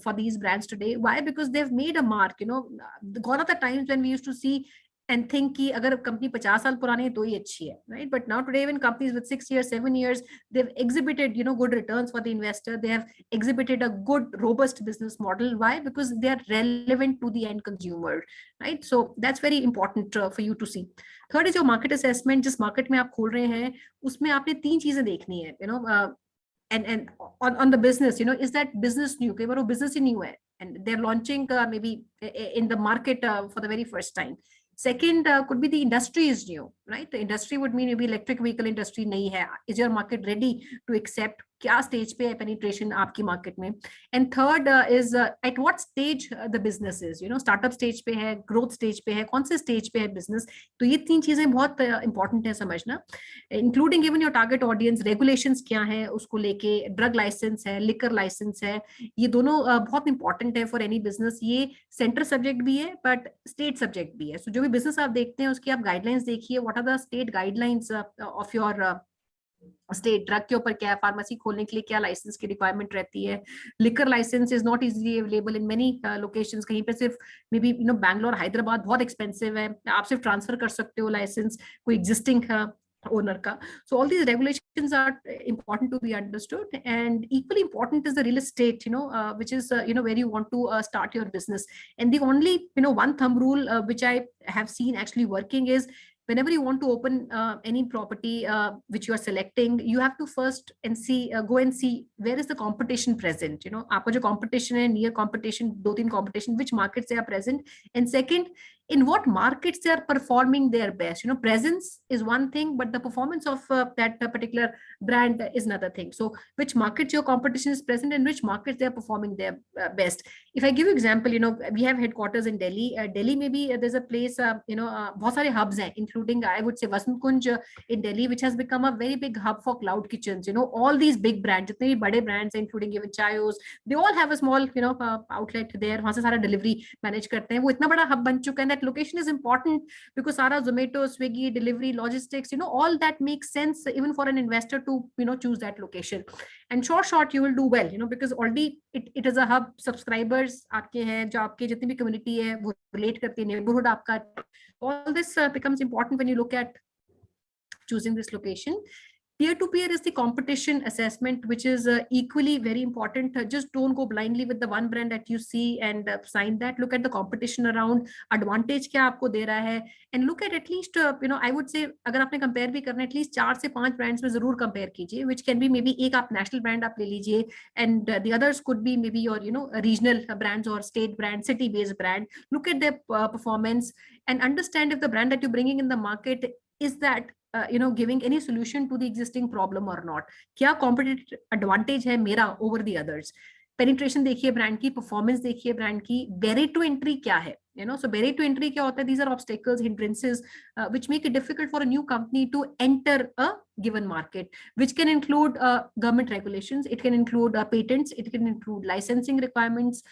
for these brands today. Why? Because they've made a mark. Gone are the times when we used to see and think कि अगर company 50 साल पुरानी है तो ही अच्छी है, right? But now today, even companies with 6 years, 7 years, they've exhibited, good returns for the investor. They have exhibited a good, robust business model. Why? Because they are relevant to the end consumer, right? So that's very important for you to see. Third is your market assessment. जिस market में आप खोल रहे हैं, उसमें आपने 3 चीजें देखनी है, and on the business, is that business new? कई बार वो business ही new है, and they're launching maybe in the market for the very first time. Second, could be the industry is new, right? The industry would mean maybe electric vehicle industry nahi hai. Is your market ready to accept? क्या stage पे है penetration आपकी market में? And third is at what stage the business is, startup stage पे है, growth stage पे है, कौन से stage पे है business? तो ये 3 चीजें बहुत important है समझना, including even your target audience, regulations क्या है उसको लेके, drug license है, liquor license है, ये दोनों बहुत important है for any business. ये center subject भी है but state subject भी है. So जो भी business आप देखते हैं उसकी आप guidelines देखिए, what are the state guidelines of your state. Drug के ऊपर क्या है, फार्मेसी खोलने के लिए क्या लाइसेंस की रिक्वायरमेंट रहती है. Liquor license is not easily available in many locations. कहीं पे सिर्फ मे बी बैंगलोर, हैदराबाद बहुत एक्सपेंसिव है, आप सिर्फ ट्रांसफर कर सकते हो लाइसेंस कोई existing owner ka. So all these regulations are important to be understood, and equally important is the real estate, which is where you want to start your business. And the only one thumb rule which I have seen actually working is, whenever you want to open any property which you are selecting, you have to first and see, go and see where is the competition present. आपका जो competition है, near competition, 2-3 competition, which markets they are present. And second, in what markets they are performing their best. Presence is one thing, but the performance of that particular brand is another thing. So which markets your competition is present and which markets they are performing their best. If I give you example, we have headquarters in Delhi. Delhi, maybe there's a place, बहुत सारे hubs हैं, including I would say Vasant Kunj in Delhi, which has become a very big hub for cloud kitchens. All these big brands, जितने भी बड़े brands, including even Chayos, they all have a small outlet there. वहाँ से सारा delivery manage करते हैं. वो इतना बड़ा hub बन चुका है. That location is important because सारा Zomato, Swiggy, delivery, logistics, all that makes sense even for an investor to choose that location. And short you will do well, because already it is a hub. Subscribers आपके हैं, जो आपके जितनी भी community है वो relate करती है, neighborhood आपका. All this becomes important when you look at choosing this location. Peer-to-peer is the competition assessment, which is equally very important. Just don't go blindly with the one brand that you see and sign that. Look at the competition around, advantage क्या आपको दे रहा है, and look at least I would say अगर आपने compare भी करना है, at least 4 से 5 brands में जरूर compare कीजिए, which can be maybe एक आप national brand आप ले लीजिए, and the others could be maybe your regional brands or state brand, city-based brand. Look at their performance and understand if the brand that you're bringing in the market is that giving any solution to the existing problem or not. क्या competitive advantage है मेरा over the others. Penetration देखिए brand की, performance देखिए brand की, barrier to entry क्या है. So barrier to entry क्या होता है? These are obstacles, hindrances, which make it difficult for a new company to enter a given market, which can include government regulations, it can include patents, it can include licensing requirements,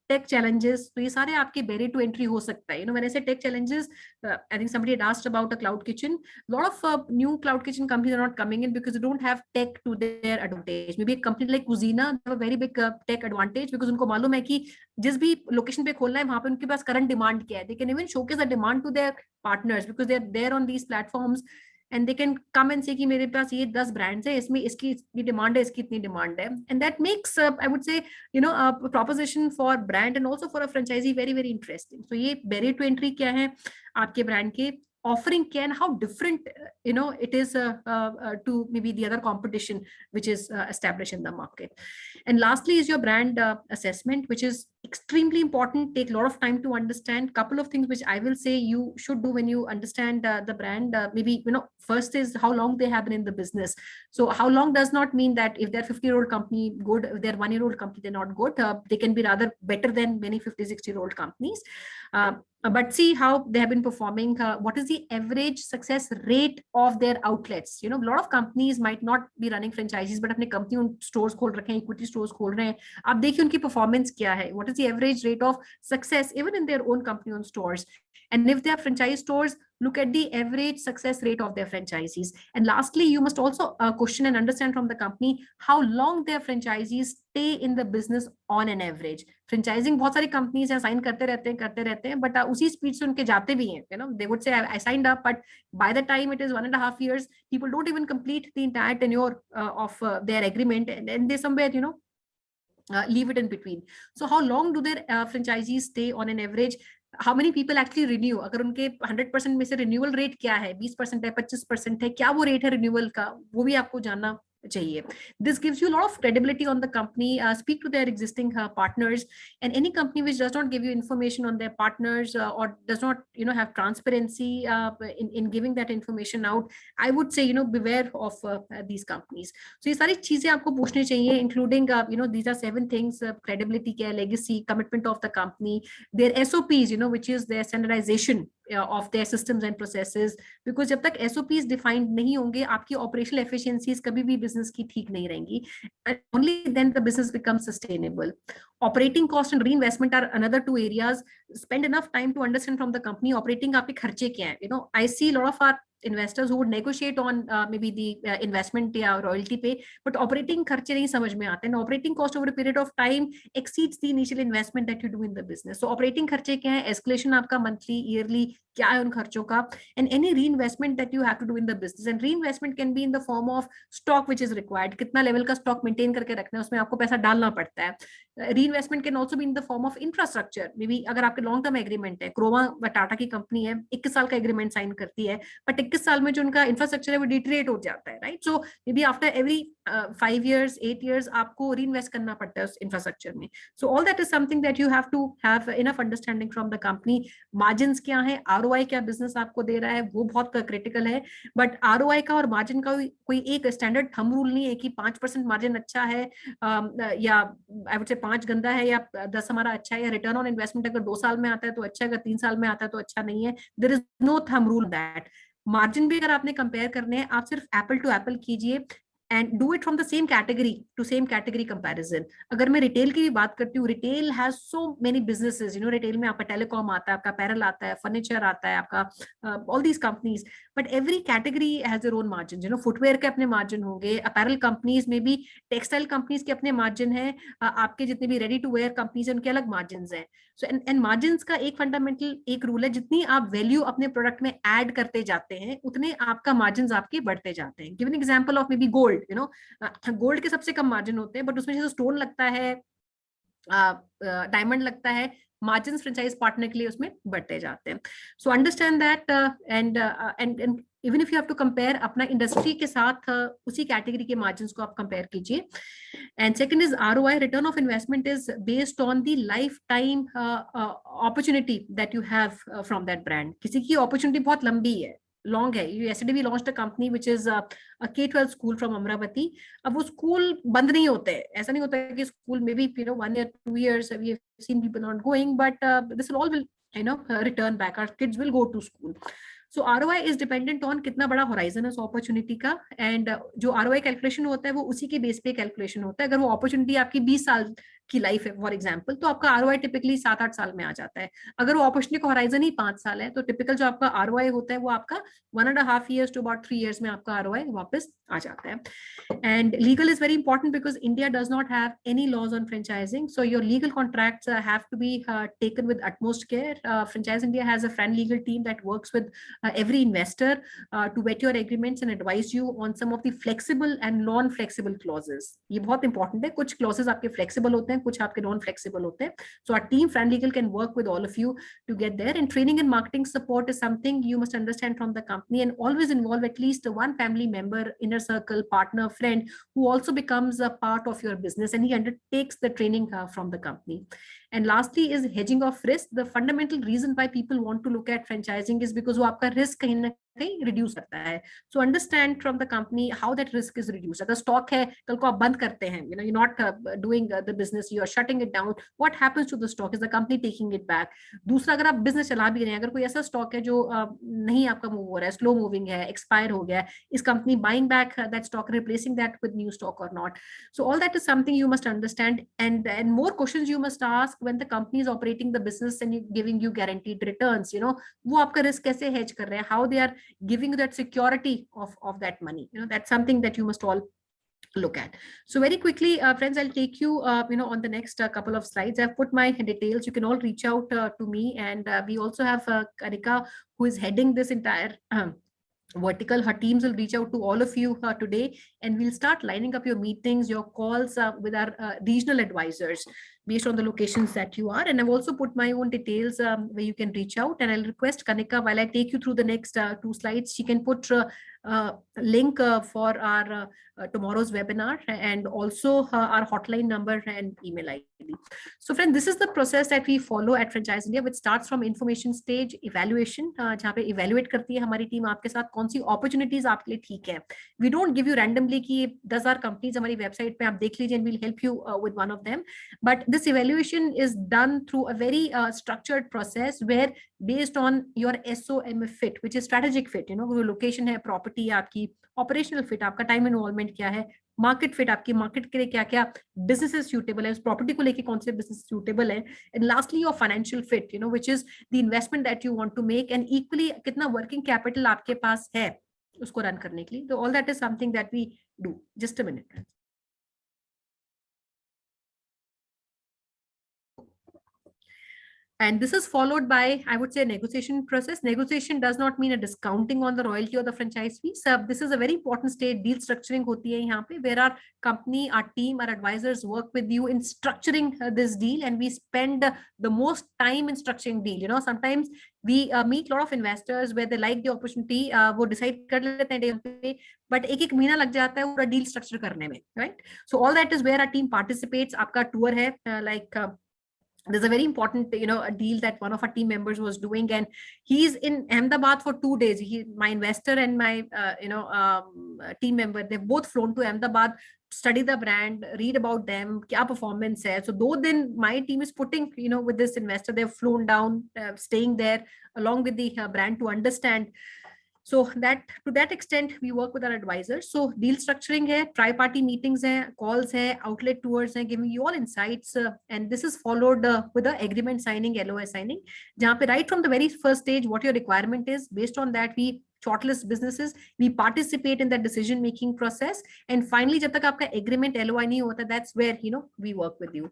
tech challenges. So ये सारे आपके barrier to entry हो सकता है. When I say tech challenges, I think somebody had asked about a cloud kitchen. A lot of new cloud kitchen companies are not coming in because they don't have tech to their advantage. Maybe a company like Cuisina have a very big tech advantage because उनको मालूम है कि जिस भी location पे खोलना है वहाँ पे उनके पास current demand क्या है. They can even showcase the demand to their partners because they are there on these platforms. And they can come and say कि मेरे पास ये 10 brands है, इसमें इसकी इतनी demand है, इसकी इतनी demand है. And that makes, I would say, a proposition for brand and also for a franchisee very, very interesting. So ये barrier to entry क्या है आपके brand के, offering क्या and how different, it is to maybe the other competition which is established in the market. And lastly is your brand assessment, which is extremely important, take a lot of time to understand. Couple of things which I will say you should do when you understand the brand. Maybe, first is how long they have been in the business. So how long does not mean that if they're 50-year-old company, good. If they're 1-year-old company, they're not good. They can be rather better than many 50-60-year-old companies. But see how they have been performing. What is the average success rate of their outlets? A lot of companies might not be running franchises, but अपने company stores खोल रखे हैं, equity stores खोल रहे हैं. आप देखिए उनकी performance क्या है. What is the average rate of success even in their own company owned stores? And if they are franchise stores, look at the average success rate of their franchisees. And lastly, you must also question and understand from the company how long their franchisees stay in the business on an average. Franchising बहुत सारी companies हैं, sign करते रहते हैं, but उसी speed से उनके जाते भी हैं. They would say I signed up, but by the time it is 1.5 years, people don't even complete the entire tenure of their agreement, and they somewhere leave it in between. So how long do their franchisees stay on an average? How many people actually renew? अगर उनके 100% में से renewal rate क्या है, 20% है, 25% है, क्या वो rate है renewal का, वो भी आपको जानना चाहिए. This gives you a lot of credibility on the company. Speak to their existing partners, and any company which does not give you information on their partners or does not have transparency in giving that information out, I would say beware of these companies. So ये सारी चीजें आपको पूछनी चाहिए, including these are 7 things: credibility क्या, legacy, commitment of the company, their SOPs, which is their standardization of their systems and processes. Because जब तक SOPs defined नहीं होंगे, आपकी operational efficiencies कभी भी business की ठीक नहीं रहेंगी. And only then the business becomes sustainable. Operating cost and reinvestment are another 2 areas. Spend enough time to understand from the company operating आपके खर्चे क्या हैं. I see a lot of our investors who would negotiate on maybe the investment या royalty pay, but operating खर्चे नहीं समझ में आते हैं. Operating cost over a period of time exceeds the initial investment that you do in the business. So operating खर्चे क्या है, escalation आपका monthly, yearly क्या है उन खर्चों का, and any reinvestment that you have to do in the business. And reinvestment can be in the form of stock which is required, कितना लेवल का स्टॉक मेंटेन करके रखना है, उसमें आपको पैसा डालना पड़ता है. री investment can also be in the form of infrastructure. May be अगर आपके लॉन्ग टर्म एग्रीमेंट है, क्रोमा टाटा की कंपनी है, 21 साल का एग्रीमेंट साइन करती है, बट 21 साल में जो उनका इंफ्रास्ट्रक्चर है वो डिटरेट हो जाता है, right. So may be after every 5 years 8 years आपको री इन्वेस्ट करना पड़ता है उस इंफ्रास्ट्रक्चर में. So all that is something that you have to have enough understanding from the company. Margin क्या है, आरओआई क्या बिजनेस आपको दे रहा है, वो बहुत क्रिटिकल है. बट आरओआई का और मार्जिन का कोई एक स्टैंडर्ड थंब रूल नहीं है कि 5% मार्जिन अच्छा है या आई वुड से 5 गंदा है या 10 हमारा अच्छा है, या रिटर्न ऑन इन्वेस्टमेंट अगर 2 साल में आता है तो अच्छा है, अगर 3 साल में आता है तो अच्छा नहीं है. There is no thumb rule that. Margin भी अगर आपने कंपेयर करने हैं, आप सिर्फ एप्पल टू एप्पल कीजिए and do it from the same category to same category comparison. अगर मैं रिटेल की भी बात करती हूँ, retail has so many businesses, you know. Retail में आपका टेलीकॉम आता है, आपका पैरल आता है, फर्नीचर आता है, आपका all these companies. But every category has their own margin, you know. Footwear के अपने मार्जिन होंगे, अपैरल कंपनीज में भी, टेक्सटाइल कंपनीज के अपने मार्जिन है, आपके जितने भी रेडी टू वेयर कंपनीज है उनके अलग मार्जिन है. सो एंड मार्जिन का एक फंडामेंटल एक रूल है, जितनी आप वैल्यू अपने प्रोडक्ट में ऐड करते जाते हैं उतने आपका मार्जिन आपके बढ़ते जाते हैं. Give an example of may be gold, you know. Gold के सबसे कम मार्जिन होते हैं, बट उसमें जैसे स्टोन लगता है, डायमंड लगता है, मार्जिन फ्रेंचाइज पार्टनर के लिए उसमें बढ़ते जाते हैं. So understand that and even if you have to compare अपना इंडस्ट्री के साथ उसी कैटेगरी के मार्जिन को आप कंपेयर कीजिए. And second is ROI, return of investment is based on the life time opportunity that you have from that brand. किसी की अपॉर्चुनिटी बहुत लंबी है, लॉन्ग है. yesterday we launched a company which is a K-12 school from Amravati. अब वो school बंद नहीं होते, ऐसा नहीं होता कि स्कूल में भी 1 year 2 years we have seen people not going, but this will all will return back. Our kids will go to school. So ROI is dependent on कितना बड़ा horizon है उस opportunity का, and जो ROI कैलकुलेशन होता है वो उसी के बेस पे कैलकुलेशन होता है. अगर वो अपॉर्चुनिटी आपकी 20 साल की लाइफ है फॉर एग्जांपल, तो आपका ROI टिपिकली 7-8 साल में आ जाता है. अगर वो अपॉर्चुनिटी का होराइजन ही 5 साल है, तो टिपिकल जो आपका ROI होता है वो आपका 1.5 years to about 3 years में आपका ROI वापस आ जाता है. And legal is very important because India does not have any laws on franchising. So your legal contracts have to be taken with utmost care. Franchise India has a friend legal team that works with every investor to vet your agreements and advise you on some of the flexible and non-flexible clauses. ये बहुत important है. कुछ clauses आपके flexible होते हैं, कुछ आपके non-flexible होते हैं. So our team friend legal can work with all of you to get there. And training and marketing support is something you must understand from the company, and always involve at least one family member, inner circle, partner, friend who also becomes a part of your business, and he undertakes the training from the company. And lastly is hedging of risk. The fundamental reason why people want to look at franchising is because वो आपका risk कहीं ना कहीं reduce करता है. So understand from the company how that risk is reduced. अगर stock है, कल को आप बंद करते हैं, you know, you're not doing the business, you are shutting it down. What happens to the stock? Is the company taking it back? दूसरा, अगर आप business चला भी रहे हैं, अगर कोई ऐसा stock है जो नहीं आपका move हो रहा है, slow moving है, expire हो गया है, is company buying back that stock, replacing that with new stock or not? So all that is something you must understand, and more questions you must ask when the company is operating the business and giving you guaranteed returns. You know, वो आपका risk कैसे hedge कर रहे हैं, how they are giving you that security of that money. You know, that's something that you must all look at. So very quickly, friends, I'll take you, on the next couple of slides. I've put my details. You can all reach out to me, and we also have Karika, who is heading this entire vertical. Her teams will reach out to all of you today, and we'll start lining up your meetings, your calls with our regional advisors based on the locations that you are. And I've also put my own details where you can reach out. And I'll request Kanika, while I take you through the next 2 slides, she can put link for our tomorrow's webinar, and also our hotline number and email ID. So friend, this is the process that we follow at Franchise India, which starts from information stage, evaluation, जहाँ पे evaluate करती है हमारी team आपके साथ कौन सी opportunities आपके लिए ठीक है. We don't give you randomly कि 10,000 companies हमारी website पे आप देख लीजिए, and we'll help you with one of them. But this evaluation is done through a very structured process where based on your SOM fit, which is strategic fit, you know, वो location है, property है आपकी, operational fit आपका time involvement क्या है, market fit आपकी market के लिए क्या क्या businesses suitable है, उस property को लेके कौन से business suitable है, and lastly your financial fit, you know, which is the investment that you want to make, and equally कितना working capital आपके पास है उसको run करने के लिए. So all that is something that we do. Just a minute. And this is followed by, I would say, a negotiation process. Negotiation does not mean a discounting on the royalty or the franchise fees. This is a very important stage. Deal structuring hoti hai yahan pe, where our company, our team, our advisors work with you in structuring this deal, and we spend the most time in structuring deal. You know, sometimes we meet a lot of investors where they like the opportunity, वो decide कर लेते हैं day पे, but एक महीना लग जाता है पूरा deal structure करने में, right? So all that is where our team participates. आपका tour है there's a very important a deal that one of our team members was doing, and he's in Ahmedabad for 2 days. My investor and my team member, they've both flown to Ahmedabad, study the brand, read about them, kya performance hai. So though then my team is putting with this investor, they've flown down, staying there along with the brand to understand. So that to that extent we work with our advisors. So deal structuring hai, tri-party meetings hai, calls hai, outlet tours hai, giving you all insights, and this is followed with the agreement signing, LOI signing, jahan pe right from the very first stage what your requirement is, based on that we shortlist businesses, we participate in the decision making process, and finally jab tak aapka agreement LOI nahi hota, that's where we work with you.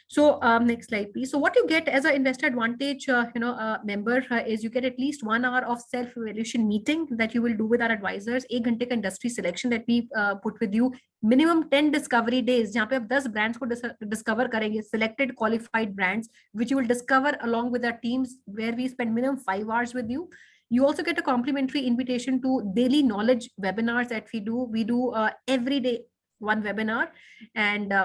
So next slide, please. So what you get as an investor advantage, member is you get at least 1 hour of self-evaluation meeting that you will do with our advisors. 1 घंटे का industry selection that we put with you. Minimum 10 discovery days, जहाँ पे आप 10 brands को discover करेंगे, selected qualified brands, which you will discover along with our teams, where we spend minimum 5 hours with you. You also get a complimentary invitation to daily knowledge webinars that we do. We do every day one webinar, and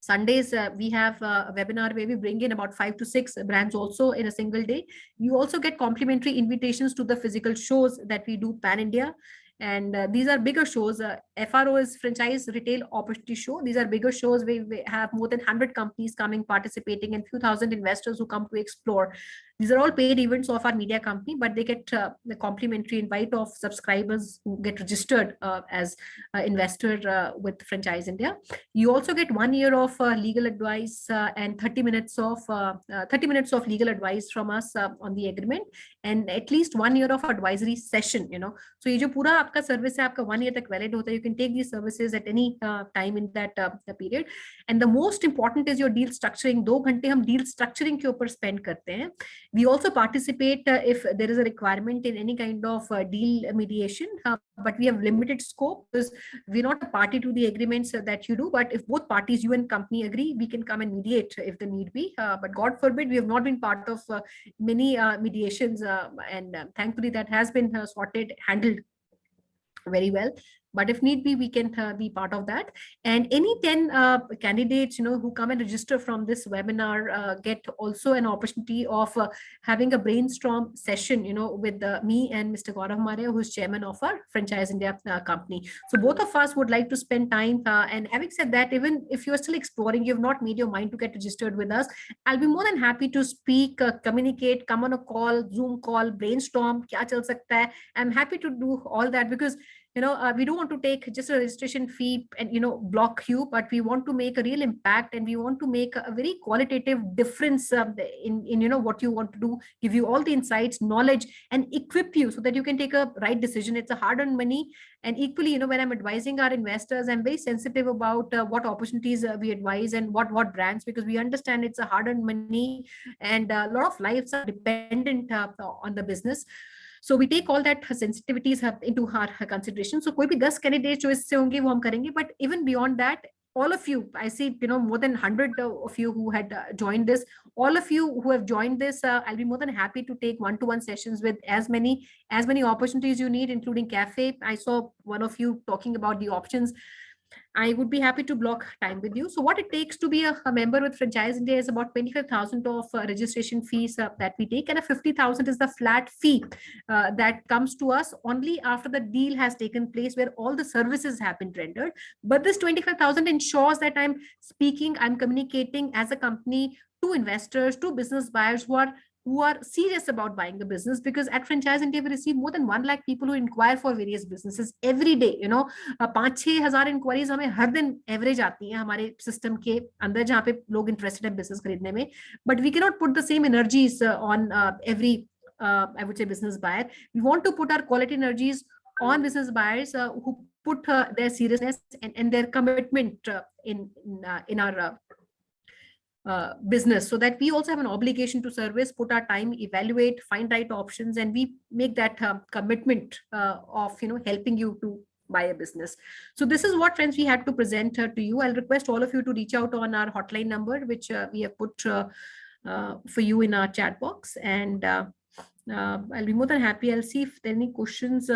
Sundays, we have a webinar where we bring in about 5 to 6 brands also in a single day. You also get complimentary invitations to the physical shows that we do pan-India. And these are bigger shows. FRO is Franchise Retail Opportunity Show. These are bigger shows where we have more than 100 companies coming, participating, and few thousand investors who come to explore. These are all paid events of our media company, but they get the complimentary invite of subscribers who get registered as investor with Franchise India. You also get 1 year of legal advice and 30 minutes of legal advice from us on the agreement, and at least 1 year of advisory session. So ये जो पूरा आपका service है, आपका 1 year तक valid होता है. You can take these services at any time in that period. And the most important is your deal structuring. 2 घंटे हम deal structuring के ऊपर spend करते हैं. We also participate if there is a requirement in any kind of deal mediation, but we have limited scope because we're not a party to the agreements that you do. But if both parties, you and company, agree, we can come and mediate if the need be. But God forbid, we have not been part of many mediations, and thankfully that has been sorted, handled very well. But if need be, we can be part of that. And any 10 candidates, who come and register from this webinar get also an opportunity of having a brainstorm session, with me and Mr. Gaurav Maria, who's chairman of our Franchise India company. So both of us would like to spend time. And having said that, even if you're still exploring, you've not made your mind to get registered with us, I'll be more than happy to speak, communicate, come on a call, Zoom call, brainstorm, kya chal sakta hai. I'm happy to do all that because we don't want to take just a registration fee and block you, but we want to make a real impact, and we want to make a very qualitative difference in what you want to do, give you all the insights, knowledge, and equip you so that you can take a right decision. It's a hard-earned money, and equally, when I'm advising our investors, I'm very sensitive about what opportunities we advise and what brands, because we understand it's a hard-earned money, and a lot of lives are dependent on the business. So we take all that sensitivities into our consideration. So कोई भी 10 candidates जो इससे होंगे वो हम करेंगे. But even beyond that, all of you, I see, more than 100 of you who had joined this, all of you who have joined this, I'll be more than happy to take one-to-one sessions with as many opportunities you need, including cafe. I saw one of you talking about the options. I would be happy to block time with you. So what it takes to be a member with Franchise India is about 25,000 of registration fees that we take, and a 50,000 is the flat fee that comes to us only after the deal has taken place, where all the services have been rendered. But this 25,000 ensures that I'm communicating as a company to investors, to business buyers who are serious about buying a business, because at Franchise India we receive more than 1 lakh people who inquire for various businesses every day. 5-6 हजार inquiries हमें हर दिन average आती हैं हमारे system के अंदर, जहाँ पे लोग interested हैं business खरीदने में. But we cannot put the same energies on every I would say business buyer. We want to put our quality energies on business buyers who put their seriousness and their commitment in our business, so that we also have an obligation to service, put our time, evaluate, find right options, and we make that commitment of helping you to buy a business. So this is what, friends, we had to present to you. I'll request all of you to reach out on our hotline number, which we have put for you in our chat box, and I'll be more than happy. I'll see if there are any questions.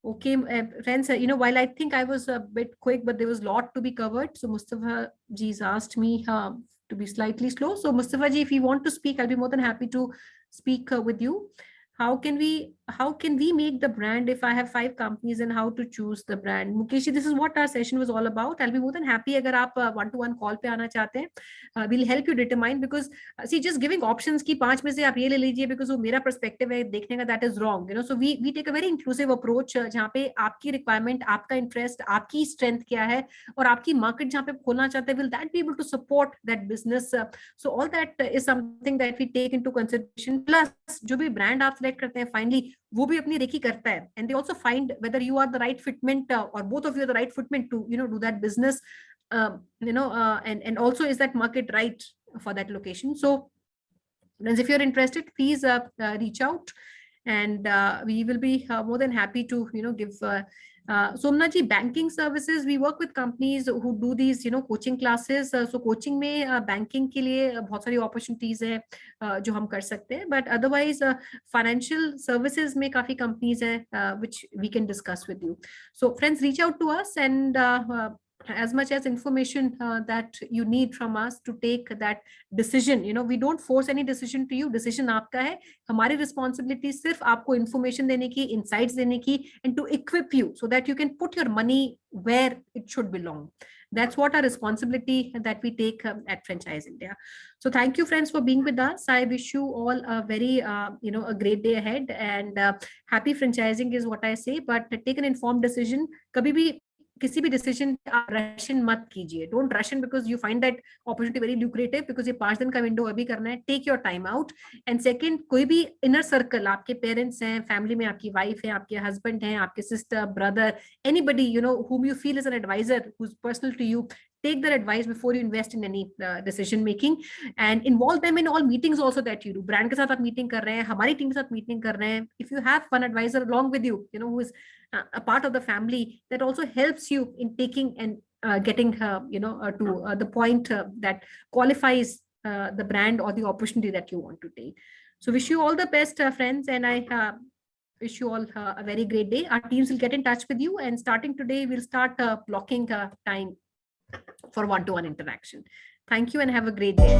Okay, friends, while I think I was a bit quick, but there was a lot to be covered. So Mustafa ji's asked me to be slightly slow. So Mustafa ji, if you want to speak, I'll be more than happy to speak with you. How can we make the brand if I have 5 companies, and how to choose the brand? Mukesh ji, this is what our session was all about. I'll be more than happy agar aap one-to-one call pe aana chahte hain. We'll help you determine, because see, just giving options ki 5 mein se aap ye le lijiye because wo mera perspective hai dekhne ka, that is wrong. So we take a very inclusive approach jahan pe aapki requirement, aapka interest, aapki strength kya hai, aur aapki market jahan pe kholna chahte hai, will that be able to support that business? So all that is something that we take into consideration. Plus jo bhi brand aap select karte hain, finally वो भी अपनी रेखी करता है, and they also find whether you are the right fitment or both of you are the right fitment to do that business, and also is that market right for that location. So friends, if you're interested, please reach out, and we will be more than happy to give Somnath ji, banking services, we work with companies who do these coaching classes. So coaching में banking के लिए बहुत सारी opportunities है जो हम कर सकते हैं, but otherwise financial services में काफी companies हैं which we can discuss with you. So friends, reach out to us, and as much as information that you need from us to take that decision. We don't force any decision to you. Decision आपका है. हमारी responsibility सिर्फ आपको information देने की, insights देने की, and to equip you so that you can put your money where it should belong. That's what our responsibility that we take at Franchise India. So thank you, friends, for being with us. I wish you all a very, a great day ahead, and happy franchising is what I say, but take an informed decision. कभी भी किसी भी decision आप rush in मत कीजिए. Don't rush in because you find that opportunity very lucrative, because ये 5 दिन का विंडो अभी करना है. Take your time out. And second, कोई भी इनर सर्कल, आपके पेरेंट्स हैं, फैमिली में आपकी वाइफ है, आपके हस्बैंड हैं, आपके sister, brother, anybody whom you feel is an advisor who's personal to you, take their advice before you invest in any decision making, and involve them in all meetings also that you do. Brand के साथ आप meeting कर रहे हैं, हमारी team के साथ meeting कर रहे हैं. If you have one advisor along with you, who is a part of the family, that also helps you in taking and getting to the point that qualifies the brand or the opportunity that you want to take. So wish you all the best, friends, and I wish you all a very great day. Our teams will get in touch with you, and starting today we'll start blocking time for one-to-one interaction. Thank you and have a great day.